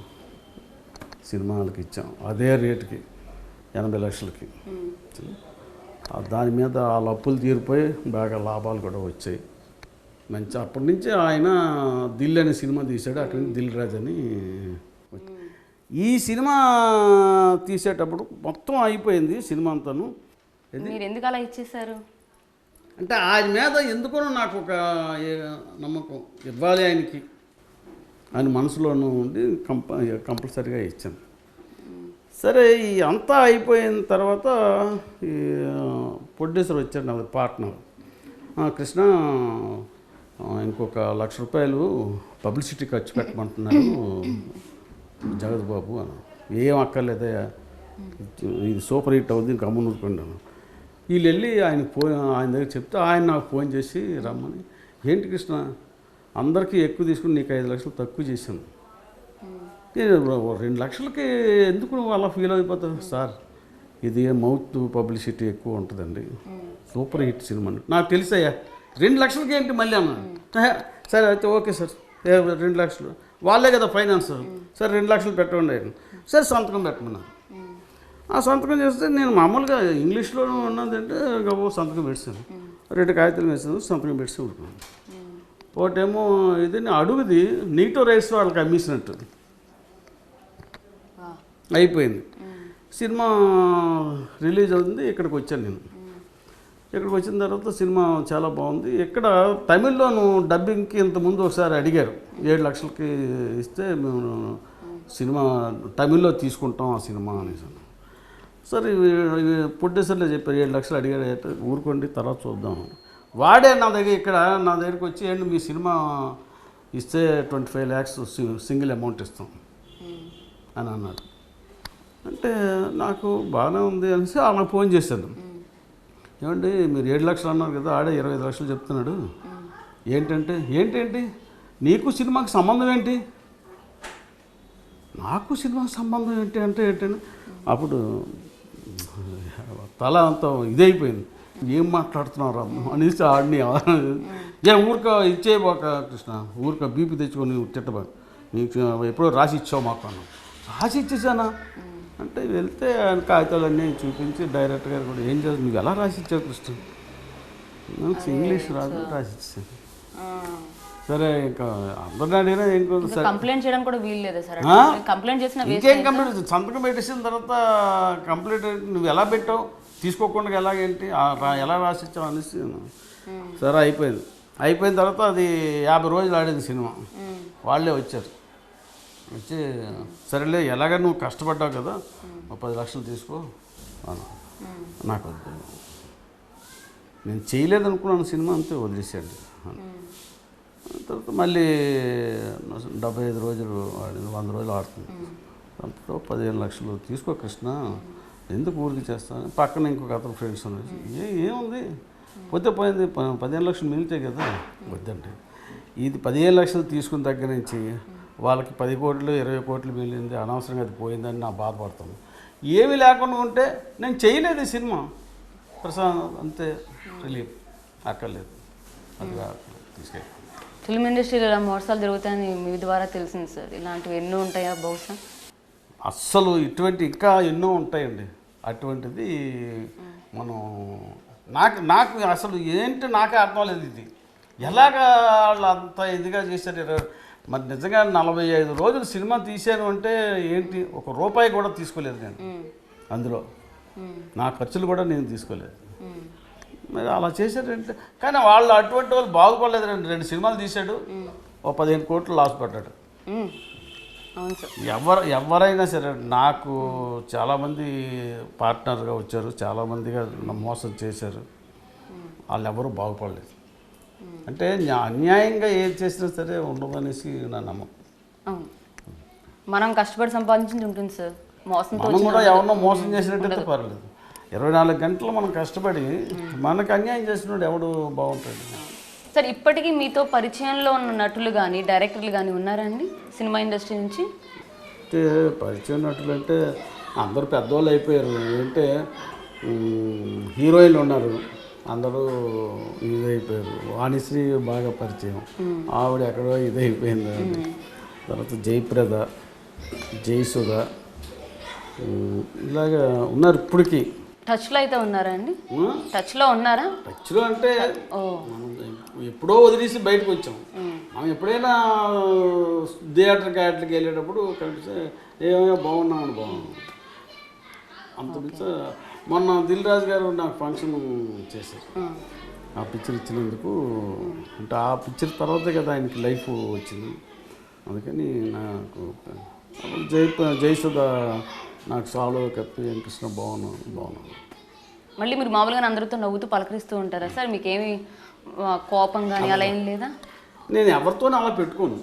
సినిమాలకి ఇచ్చాం అదే రేటుకి 80 లక్షలకి. దాని మీద వాళ్ళ అప్పులు తీరిపోయి బాగా లాభాలు కూడా వచ్చాయి మంచి. అప్పటి నుంచి ఆయన దిల్ అనే సినిమా తీశాడు, అక్కడి నుంచి దిల్ రాజు అని. ఈ సినిమా తీసేటప్పుడు మొత్తం అయిపోయింది సినిమా అంతాను. మీరు ఎందుకు అలా ఇచ్చేశారు అంటే ఆయన మీద ఎందుకో నాకు ఒక నమ్మకం, ఇవ్వాలి ఆయనకి ఆయన మనసులోనూ ఉండి కంపల్సరీగా ఇచ్చాను. సరే ఈ అంతా అయిపోయిన తర్వాత ఈ ప్రొడ్యూసర్ వచ్చాడు నా పార్ట్నర్, కృష్ణ ఇంకొక ₹1,00,000 పబ్లిసిటీ ఖర్చు పెట్టమంటున్నాడు జగత్ బాబు అని. ఏం అక్కర్లేదయ్యా, ఇది సూపర్ హిట్ అవుతుంది, గమ్మున ఊరుకున్నాను. వీళ్ళు వెళ్ళి ఆయన దగ్గర చెప్తే ఆయన నాకు ఫోన్ చేసి రమ్మని, ఏంటి కృష్ణ అందరికీ ఎక్కువ తీసుకుని నీకు 5 లక్షలు తక్కువ చేశాను, 2 లక్షలకి ఎందుకు నువ్వు అలా ఫీల్ అయిపోతావు? సార్ ఇది మౌత్ పబ్లిసిటీ ఎక్కువ ఉంటుందండి, సూపర్ హిట్ సినిమా నాకు తెలుసయ్యా, 2 లక్షలకి ఏంటి మళ్ళీ అన్నా. సరే అయితే ఓకే సార్ 2 లక్షలు, వాళ్ళే కదా ఫైనాన్స్, సరే 2 లక్షలు పెట్టండి. సరే సంతకం పెట్టమన్నారు. ఆ సంతకం చేస్తే నేను మామూలుగా ఇంగ్లీష్లో ఉన్నదంటే సంతకం పెట్టాను, 2 కాగితాలు వేసాను, సంతకం పెట్టి ఊరుకున్నాను. ఒకటేమో ఇది అడుగుది నీటో రైస్ వాళ్ళకి అమ్మేసినట్టు అయిపోయింది. సినిమా రిలీజ్ అవుతుంది, ఇక్కడికి వచ్చాను నేను. ఇక్కడికి వచ్చిన తర్వాత సినిమా చాలా బాగుంది. ఇక్కడ తమిళ్లోను డబ్బింగ్కి ఇంతకుముందు ఒకసారి అడిగారు, 7 లక్షలకి ఇస్తే మేము సినిమా తమిళ్లో తీసుకుంటాం ఆ సినిమా అనేసి. సరే ప్రొడ్యూసర్లే చెప్పారు 7 లక్షలు అడిగారు, అయితే ఊరుకోండి తర్వాత చూద్దాం. వాడే నా దగ్గరికి వచ్చి ఏంటి మీ సినిమా ఇస్తే 25 lakhs సింగిల్ అమౌంట్ ఇస్తాం అని అన్నాడు. అంటే నాకు బాగానే ఉంది అనేసి ఆమె ఫోన్ చేశాను. ఏమండి మీరు 7 లక్షలు అన్నారు కదా, ఆడే 25 లక్షలు చెప్తున్నాడు, ఏంటంటే నీకు సినిమాకి సంబంధం ఏంటి, నాకు సినిమాకి సంబంధం ఏంటి అంటే ఏంటని అప్పుడు తల అంతా ఇదైపోయింది. ఏం మాట్లాడుతున్నారు అనేసి ఆడిని ఊరిక ఇచ్చేయబాక కృష్ణ, ఊరిక బీపీ తెచ్చుకొని తిట్టబాక, నీకు ఎప్పుడో రాసి ఇచ్చావు మాకు అన్నా. రాసి ఇచ్చేసానా అంటే వెళ్తే ఆయన కాగితాలన్నీ చూపించి డైరెక్టర్ గారు కూడా ఏం చేస్తాను నీకు ఎలా రాసి ఇచ్చావు కృష్ణ, నాకు ఇంగ్లీష్ రాదు రాసి ఇచ్చాను. సరే ఇంకా అందరిని అడిగినా ఇంకో కంప్లైంట్ చేయడం కూడా వీలు లేదా సార్? కంప్లైంట్ చేసిన ఇంకేం కంప్లైంట్, సంతకం పెట్టేసిన తర్వాత కంప్లైంట్ నువ్వు ఎలా పెట్టావు, తీసుకోకుండా ఎలాగేంటి ఎలా రాసిచ్చావు అనేసి. సరే అయిపోయిన తర్వాత అది 50 రోజులు ఆడేది సినిమా. వాళ్ళే వచ్చారు, వచ్చి సరేలే ఎలాగ నువ్వు కష్టపడ్డావు కదా 10 లక్షలు తీసుకో అన్న. నాకు వద్దు, నేను చేయలేదనుకున్నాను సినిమా, అంతే వదిలేసాడు. తర్వాత మళ్ళీ 75 రోజులు ఆడింది, 100 రోజులు ఆడుతుంది. దాంతో 15 లక్షలు తీసుకో కృష్ణ, ఎందుకు ఊరికి చేస్తాను. పక్కన ఇంకొక అతను ఫ్రెండ్స్ ఉన్నారు, ఏముంది పోతే పోయింది, 15 లక్షలు మిగిలితే కదా, వద్దంటే ఇది 15 లక్షలు తీసుకున్న దగ్గర నుంచి వాళ్ళకి 10 కోట్లు 20 కోట్లు మిగిలింది, అనవసరంగా అది పోయిందని నా బాధపడతాను. ఏమీ లేకుండా ఉంటే నేను చేయలేదు ఈ సినిమా, ప్రసాద్ అంతే రిలీఫ్ అక్కర్లేదు, అది తీసుకెళ్ళి. ఫిల్మ్ ఇండస్ట్రీలో ఇలా మోసాలు జరుగుతాయని మీ ద్వారా తెలిసింది సార్, ఇలాంటివి ఎన్నో ఉంటాయా బహుశా? అస్సలు ఇటువంటి ఇంకా ఎన్నో ఉంటాయండి. అటువంటిది మనం నాకు అసలు ఏంటి నాకే అర్థం లేదు, ఇది ఎలాగా వాళ్ళు అంత ఇదిగా చేశారు. మరి నిజంగా 45 రోజులు సినిమా తీశాను అంటే ఏంటి, ₹1 కూడా తీసుకోలేదు నేను అందులో, నా ఖర్చులు కూడా నేను తీసుకోలేదు. మరి అలా చేశారంటే, కానీ వాళ్ళు అటువంటి వాళ్ళు బాగుపడలేదు. 2 సినిమాలు తీశాడు, 15 కోట్లు లాస్ పడ్డాడు. ఎవరైనా సరే, నాకు చాలామంది పార్ట్నర్గా వచ్చారు, చాలామందిగా మోసం చేశారు, వాళ్ళు ఎవరు బాగుపడలేదు. అంటే అన్యాయంగా ఏది చేసినా సరే ఉండదనేసి నా నమ్మకం. మనం కష్టపడి సంపాదించింది ఉంటుంది సార్, మనం కూడా ఎవరినో మోసం చేసినట్టయితే పర్లేదు. 24 గంటలు మనం కష్టపడి మనకు అన్యాయం చేసినోడు ఎవడు బాగుంటాడు సార్? ఇప్పటికీ మీతో పరిచయంలో ఉన్న నటులు కానీ డైరెక్టర్లు కానీ ఉన్నారా అండి సినిమా ఇండస్ట్రీ నుంచి? అంటే పరిచయం నటులు అంటే అందరూ పెద్దవాళ్ళు అయిపోయారు. అంటే హీరోయిన్లు ఉన్నారు, అందరూ ఇదైపోయారు. వాణిశ్రీ బాగా పరిచయం, ఆవిడ ఎక్కడో ఇదైపోయింది. తర్వాత జయప్రద, జయసుధ, ఇలాగా ఉన్నారు ఇప్పటికీ. టచ్లో అయితే ఉన్నారా అండి? టచ్లో ఉన్నారా? టచ్లో అంటే మనం ఎప్పుడో వదిలేసి బయటకు వచ్చాం. మనం ఎప్పుడైనా థియేటర్కి వాటికి వెళ్ళేటప్పుడు కలిసి ఏమో బాగున్నామని బాగున్నాం అంత మించ. మొన్న దిల్ రాజు గారు నాకు ఫంక్షన్ చేశారు, ఆ పిక్చర్ ఇచ్చినందుకు. అంటే ఆ పిక్చర్ తర్వాతే కదా ఆయనకి లైఫ్ వచ్చింది. అందుకని నాకు జయసుధ నాకు సాల్వ్ కప్పి కృష్ణ బాగున్నాను. మళ్ళీ మీరు మామూలుగా అందరితో నవ్వుతూ పలకరిస్తూ ఉంటారా సార్? మీకేమి కోపం కానీ అలా ఏం లేదా? నేను ఎవరితోనే అలా పెట్టుకోను.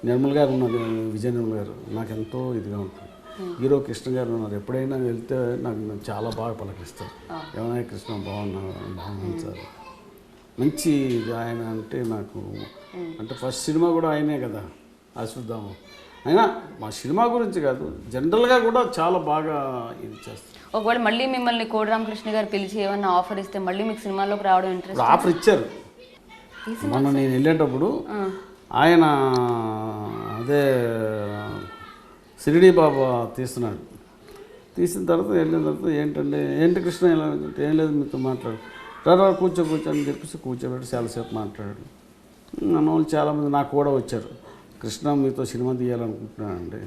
నిర్మల్ గారు ఉన్నారు, విజయ నిర్మల్ గారు నాకు ఎంతో ఇదిగా ఉంటుంది. హీరో కృష్ణ గారు ఉన్నారు, ఎప్పుడైనా వెళ్తే నాకు చాలా బాగా పలకరిస్తారు. ఏమైనా కృష్ణ బాగున్నాను సార్, మంచి ఆయన అంటే నాకు. అంటే ఫస్ట్ సినిమా కూడా ఆయనే కదా, ఆశిద్దాము. అయినా మా సినిమా గురించి కాదు, జనరల్గా కూడా చాలా బాగా ఇది చేస్తారు. ఒకవేళ మళ్ళీ మిమ్మల్ని కోడి రామకృష్ణ గారు పిలిచి ఏమన్నా ఆఫర్ ఇస్తే మళ్ళీ మీకు సినిమాలోకి రావడం ఇంట్రెస్ట్? ఆఫర్ ఇచ్చారు మొన్న నేను వెళ్ళేటప్పుడు. ఆయన అదే షిరిడి బాబా తీస్తున్నాడు. తీసిన తర్వాత వెళ్ళిన తర్వాత ఏంటి కృష్ణ ఇలా ఏం లేదు మీతో మాట్లాడు, రా కూర్చో అని చెప్పేసి కూర్చోబెట్టి చాలాసేపు మాట్లాడాడు. మన వాళ్ళు చాలామంది నాకు కూడా వచ్చారు, కృష్ణ మీతో సినిమా తీయాలనుకుంటున్నానండి.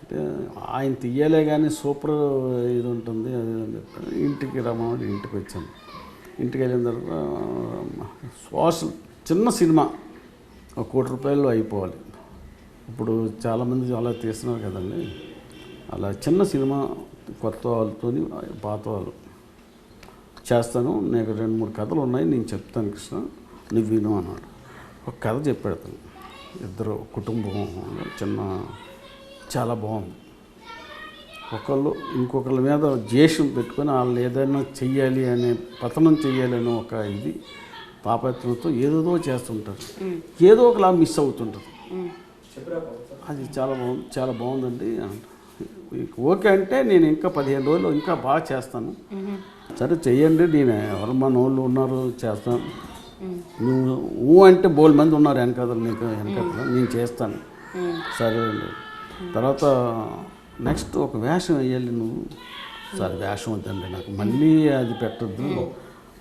అంటే ఆయన తీయలే కానీ సూపర్ ఇది ఉంటుంది అది అని చెప్పాను. ఇంటికి రమ్మని ఇంటికి వచ్చాను. ఇంటికి వెళ్ళిన తర్వాత సోషల్ చిన్న సినిమా ₹1 కోటి అయిపోవాలి. ఇప్పుడు చాలామంది అలా తీస్తున్నారు కదండి. అలా చిన్న సినిమా కొత్త వాళ్ళతో పాత వాళ్ళు చేస్తాను. నీకు 2-3 కథలు ఉన్నాయి, నేను చెప్తాను కృష్ణ, నువ్వు విను అన్నాడు. ఒక కథ చెప్పాడు. ఇద్దరు కుటుంబం చిన్న, చాలా బాగుంది. ఒకళ్ళు ఇంకొకళ్ళ మీద ద్వేషం పెట్టుకొని వాళ్ళు ఏదైనా చెయ్యాలి అనే పతనం చెయ్యాలి అనే ఒక ఇది తాపత్రంతో ఏదేదో చేస్తుంటారు, ఏదో ఒకలా మిస్ అవుతుంటారు. అది చాలా బాగుందండి. ఓకే అంటే నేను ఇంకా 15 రోజులు ఇంకా బాగా చేస్తాను. సరే చెయ్యండి, నేను ఎవరు మన వాళ్ళు ఉన్నారు చేస్తాను, నువ్వు అంటే బోల్ మంది ఉన్నారు వెనకాల, నీకు వెనకాల నేను చేస్తాను. సరే అండి. తర్వాత నెక్స్ట్ ఒక వేషం వేయాలి నువ్వు. సరే వేషం వద్దండి, నాకు మళ్ళీ అది పెట్టద్దు,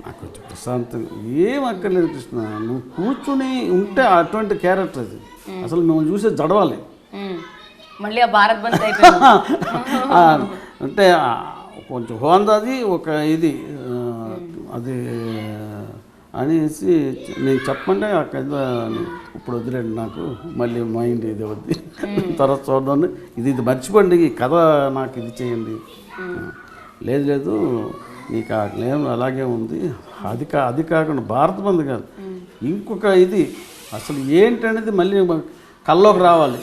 నాకు కొంచెం ప్రశాంతంగా ఏం అక్కర్లేదు కృష్ణ, నువ్వు కూర్చుని ఉంటే అటువంటి క్యారెక్టర్ అది అసలు మేము చూసే జడవాలి. మళ్ళీ ఆ భారత్ బంద్ అయిపోయింది అంటే కొంచెం హోందాది ఒక ఇది అది అనేసి నేను చెప్పండి ఆ కథ ఇప్పుడు వదిలేండి, నాకు మళ్ళీ మైండ్ ఇది వద్ది, తర్వాత చూడండి ఇది మర్చిపోండి, ఈ కథ నాకు ఇది చేయండి. లేదు నీకు ఆ క్లెయిమ్ అలాగే ఉంది. అది కాకుండా భారత బంద్ కాదు, ఇంకొక ఇది అసలు ఏంటనేది మళ్ళీ కల్లోకి రావాలి.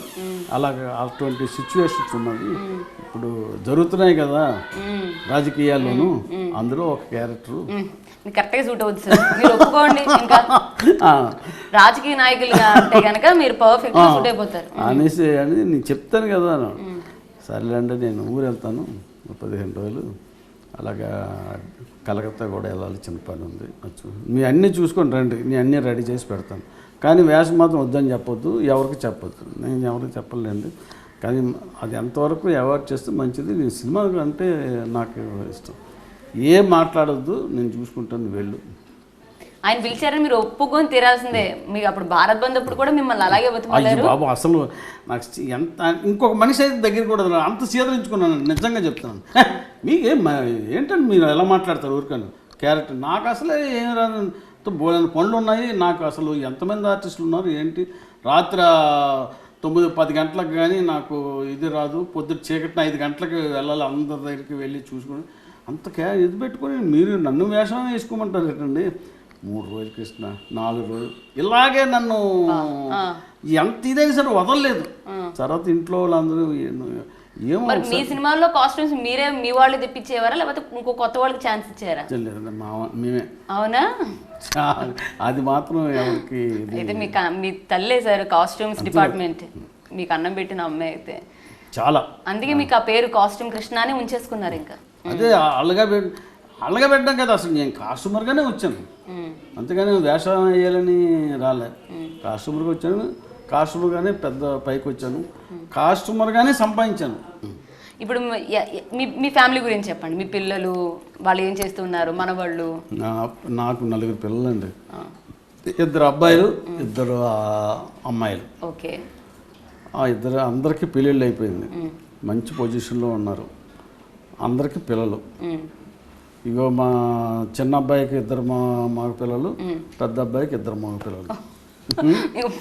అలాగే అటువంటి సిచ్యువేషన్స్ ఉన్నది ఇప్పుడు జరుగుతున్నాయి కదా రాజకీయాల్లోనూ, అందులో ఒక క్యారెక్టరు కరెక్ట్గా సూట్ అవుతుంది సార్, మీరు ఒప్పుకోండి. ఇంకా రాజకీయ నాయకులుగా అంటే కనుక మీరు పర్ఫెక్ట్గా సూట్ అయిపోతారు అనేసి అని నేను చెప్తాను కదా. సరేలేండి, నేను ఊరు వెళ్తాను 15 రోజులు, అలాగా కలకత్తా కూడా వెళ్ళాలి, చిన్న పని ఉంది, మీ అన్నీ చూసుకొని రండి, నేను అన్నీ రెడీ చేసి పెడతాను. కానీ వేషం మాత్రం వద్దని చెప్పొద్దు, ఎవరికి చెప్పొద్దు, నేను ఎవరికి చెప్పలేండి. కానీ అది ఎంతవరకు అవాయిడ్ చేస్తే మంచిది. నేను సినిమా అంటే నాకు ఇష్టం, ఏం మాట్లాడొద్దు, నేను చూసుకుంటాను, వెళ్ళు. ఆయన పిలిచారని మీరు ఒప్పుకొని తీరాల్సిందే. మీకు అప్పుడు భారత్ బంద్ అప్పుడు కూడా మిమ్మల్ని అలాగే బతుకుతారు బాబు. అసలు నాకు ఎంత ఇంకొక మనిషి అయితే దగ్గర కూడా అంత సీదరించుకున్నాను, నిజంగా చెప్తున్నాను. మీకేం ఏంటంటే మీరు ఎలా మాట్లాడతారు ఊరికని క్యారెక్టర్, నాకు అసలే ఏం రాదు, బోలైన పనులు ఉన్నాయి నాకు. అసలు ఎంతమంది ఆర్టిస్టులు ఉన్నారు ఏంటి, రాత్రి 9-10 గంటలకు కానీ నాకు ఇది రాదు, పొద్దున్న చీకటిన 5 గంటలకు వెళ్ళాలి, అందరి దగ్గరికి వెళ్ళి చూసుకొని అంత ఇది పెట్టుకొని మీరు నన్ను వేషం వేసుకోమంటారు ఏంటండి. 3 రోజులు కృష్ణ, 4 రోజులు ఇలాగే నన్ను ఎంత ఇదైనా సరే వదలలేదు. తర్వాత ఇంట్లో వాళ్ళందరూ ఏమో. మీ సినిమాల్లో కాస్ట్యూమ్స్ మీరే మీ వాళ్ళు తెప్పించేవారా లేకపోతే ఇంకో కొత్త వాళ్ళకి ఛాన్స్ ఇచ్చారా? లేదండి, మేమే. అవునా? అది మాత్రం ఎవరికి. అయితే మీ తల్లే సార్ కాస్ట్యూమ్స్ డిపార్ట్మెంట్, మీకు అన్నం పెట్టిన అమ్మాయి అయితే చాలా. అందుకే మీకు ఆ పేరు కాస్ట్యూమ్ కృష్ణ అని ఉంచేసుకున్నారు. ఇంకా అదే అల్లగా పెట్టడం కదా, అసలు నేను కాస్ట్యూమర్గానే వచ్చాను, అంతేగాని వేషం వేయాలని రాలే. కాస్ట్యూమర్గా వచ్చాను, కాస్ట్యూమర్గానే పెద్ద పైకి వచ్చాను, కాస్ట్యూమర్గానే సంపాదించాను. ఇప్పుడు మీ ఫ్యామిలీ గురించి చెప్పండి. మీ పిల్లలు వాళ్ళు ఏం చేస్తున్నారు? మనవాళ్ళు? నాకు 4 పిల్లలండి, 2 అబ్బాయిలు 2 అమ్మాయిలు. ఓకే. అందరికీ పెళ్ళిళ్ళు అయిపోయింది, మంచి పొజిషన్లో ఉన్నారు, అందరికీ పిల్లలు. ఇగో మా చిన్న అబ్బాయికి 2 మగ పిల్లలు, పెద్ద అబ్బాయికి 2 మగ పిల్లలు.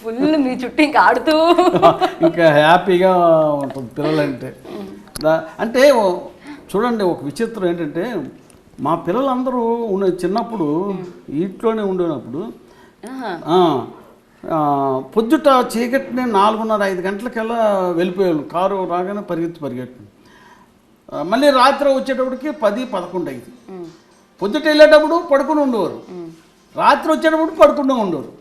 ఫుల్ మీ చుట్టూ ఇంకా ఆడుతూ ఇంకా హ్యాపీగా ఉంటుంది పిల్లలంటే. అంటే చూడండి, ఒక విచిత్రం ఏంటంటే మా పిల్లలందరూ చిన్నప్పుడు ఇంట్లోనే ఉండేటప్పుడు పొద్దుట చీకటిని 4:30-5 గంటలకల్లా వెళ్ళిపోయాను. కారు రాగానే పరిగెత్తి మళ్ళీ రాత్రి వచ్చేటప్పటికి 10-11 అయింది. పొద్దుట వెళ్ళేటప్పుడు పడుకుని ఉండేవారు, రాత్రి వచ్చేటప్పుడు పడుకుండా ఉండేవారు.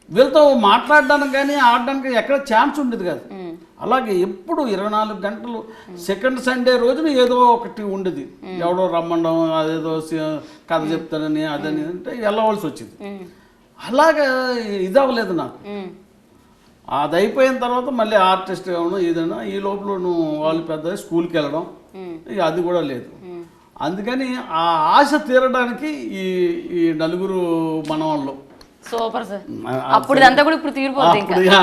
వీళ్ళతో మాట్లాడడానికి కానీ ఆడడానికి ఎక్కడ ఛాన్స్ ఉండేది కాదు. అలాగే ఎప్పుడు 24 గంటలు, సెకండ్ సండే రోజున ఏదో ఒకటి ఉండేది, ఎవడో రమ్మండం, అదేదో కథ చెప్తానని అదని అంటే వెళ్ళవలసి వచ్చింది. అలాగా ఇది అవ్వలేదు నాకు. అది అయిపోయిన తర్వాత మళ్ళీ ఆర్టిస్ట్ కావడం ఏదైనా, ఈ లోపల నువ్వు వాళ్ళు పెద్ద స్కూల్కి వెళ్ళడం, అది కూడా లేదు. అందుకని ఆ ఆశ తీరడానికి ఈ 4 మనవాళ్ళు. Super sir. అప్పుడు అంతా కూడా ఇప్పుడు తీరిపోతుంది ఇంకా.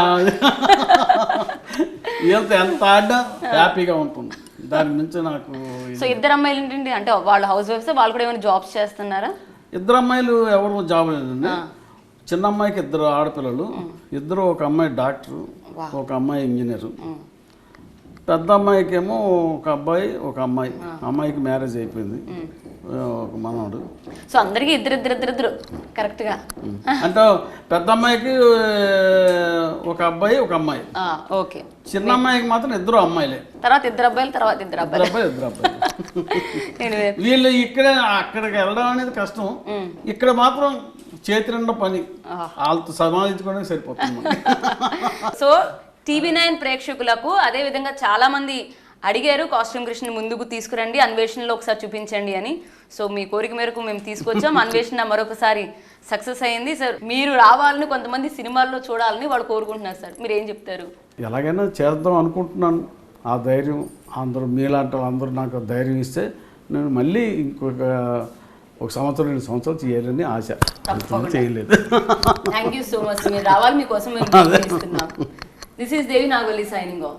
వీళ్ళతో ఎంత ఆడినా హ్యాపీగా ఉంటుంది. దాని నుంచి నాకు సో ఇద్దరు అమ్మాయిలు ఏంటండి, అంటే వాళ్ళు హౌస్ వైఫ్స్, వాళ్ళు కూడా ఏమైనా జాబ్స్ చేస్తున్నారా? ఇద్దరు అమ్మాయిలు ఎవరు జాబ్ లేదండి. చిన్న అమ్మాయికి 2 ఆడపిల్లలు, ఇద్దరు, ఒక అమ్మాయి డాక్టరు, ఒక అమ్మాయి ఇంజనీరు. పెద్ద అమ్మాయికి ఏమో ఒక అబ్బాయి, ఒక అమ్మాయి. అమ్మాయికి మ్యారేజ్ అయిపోయింది, ఒక మనవడు. సో అందరికి ఇద్దరు కరెక్ట్గా. అంటే పెద్ద అమ్మాయికి ఒక అబ్బాయి, ఒక అమ్మాయి. ఓకే. చిన్న అమ్మాయికి మాత్రం 2 అమ్మాయిలే. తర్వాత 2 అబ్బాయిలు, తర్వాత 2 అబ్బాయిలు. ఇద్దరు అబ్బాయిలు. వీళ్ళు ఇక్కడే అక్కడికి వెళ్ళడం అనేది కష్టం. ఇక్కడ మాత్రం చేతి నిండా పని, వాళ్ళతో సమాధించుకోవడానికి సరిపోతుంది. సో TV9 ప్రేక్షకులకు అదే విధంగా చాలా మంది అడిగారు కాస్ట్యూమ్ కృష్ణని ముందుకు తీసుకురండి, అన్వేషణలో ఒకసారి చూపించండి అని. సో మీ కోరిక మేరకు మేము తీసుకొచ్చాం. అన్వేషణ మరొకసారి సక్సెస్ అయింది. సార్ మీరు రావాలని, కొంతమంది సినిమాల్లో చూడాలని వాళ్ళు కోరుకుంటున్నారు సార్, మీరు ఏం చెప్తారు? ఎలాగైనా చేద్దాం అనుకుంటున్నాను. ఆ ధైర్యం అందరూ మీలాంటి అందరూ నాకు ధైర్యం ఇస్తే నేను మళ్ళీ ఇంకొక 1 సంవత్సరం 2 సంవత్సరాలు చేయాలని ఆశ. చేయలేదు. Thank you so much. మీరు రావాలి, మీకోసం మేము చేస్తున్నాం. This is Devi Nagavalli signing off.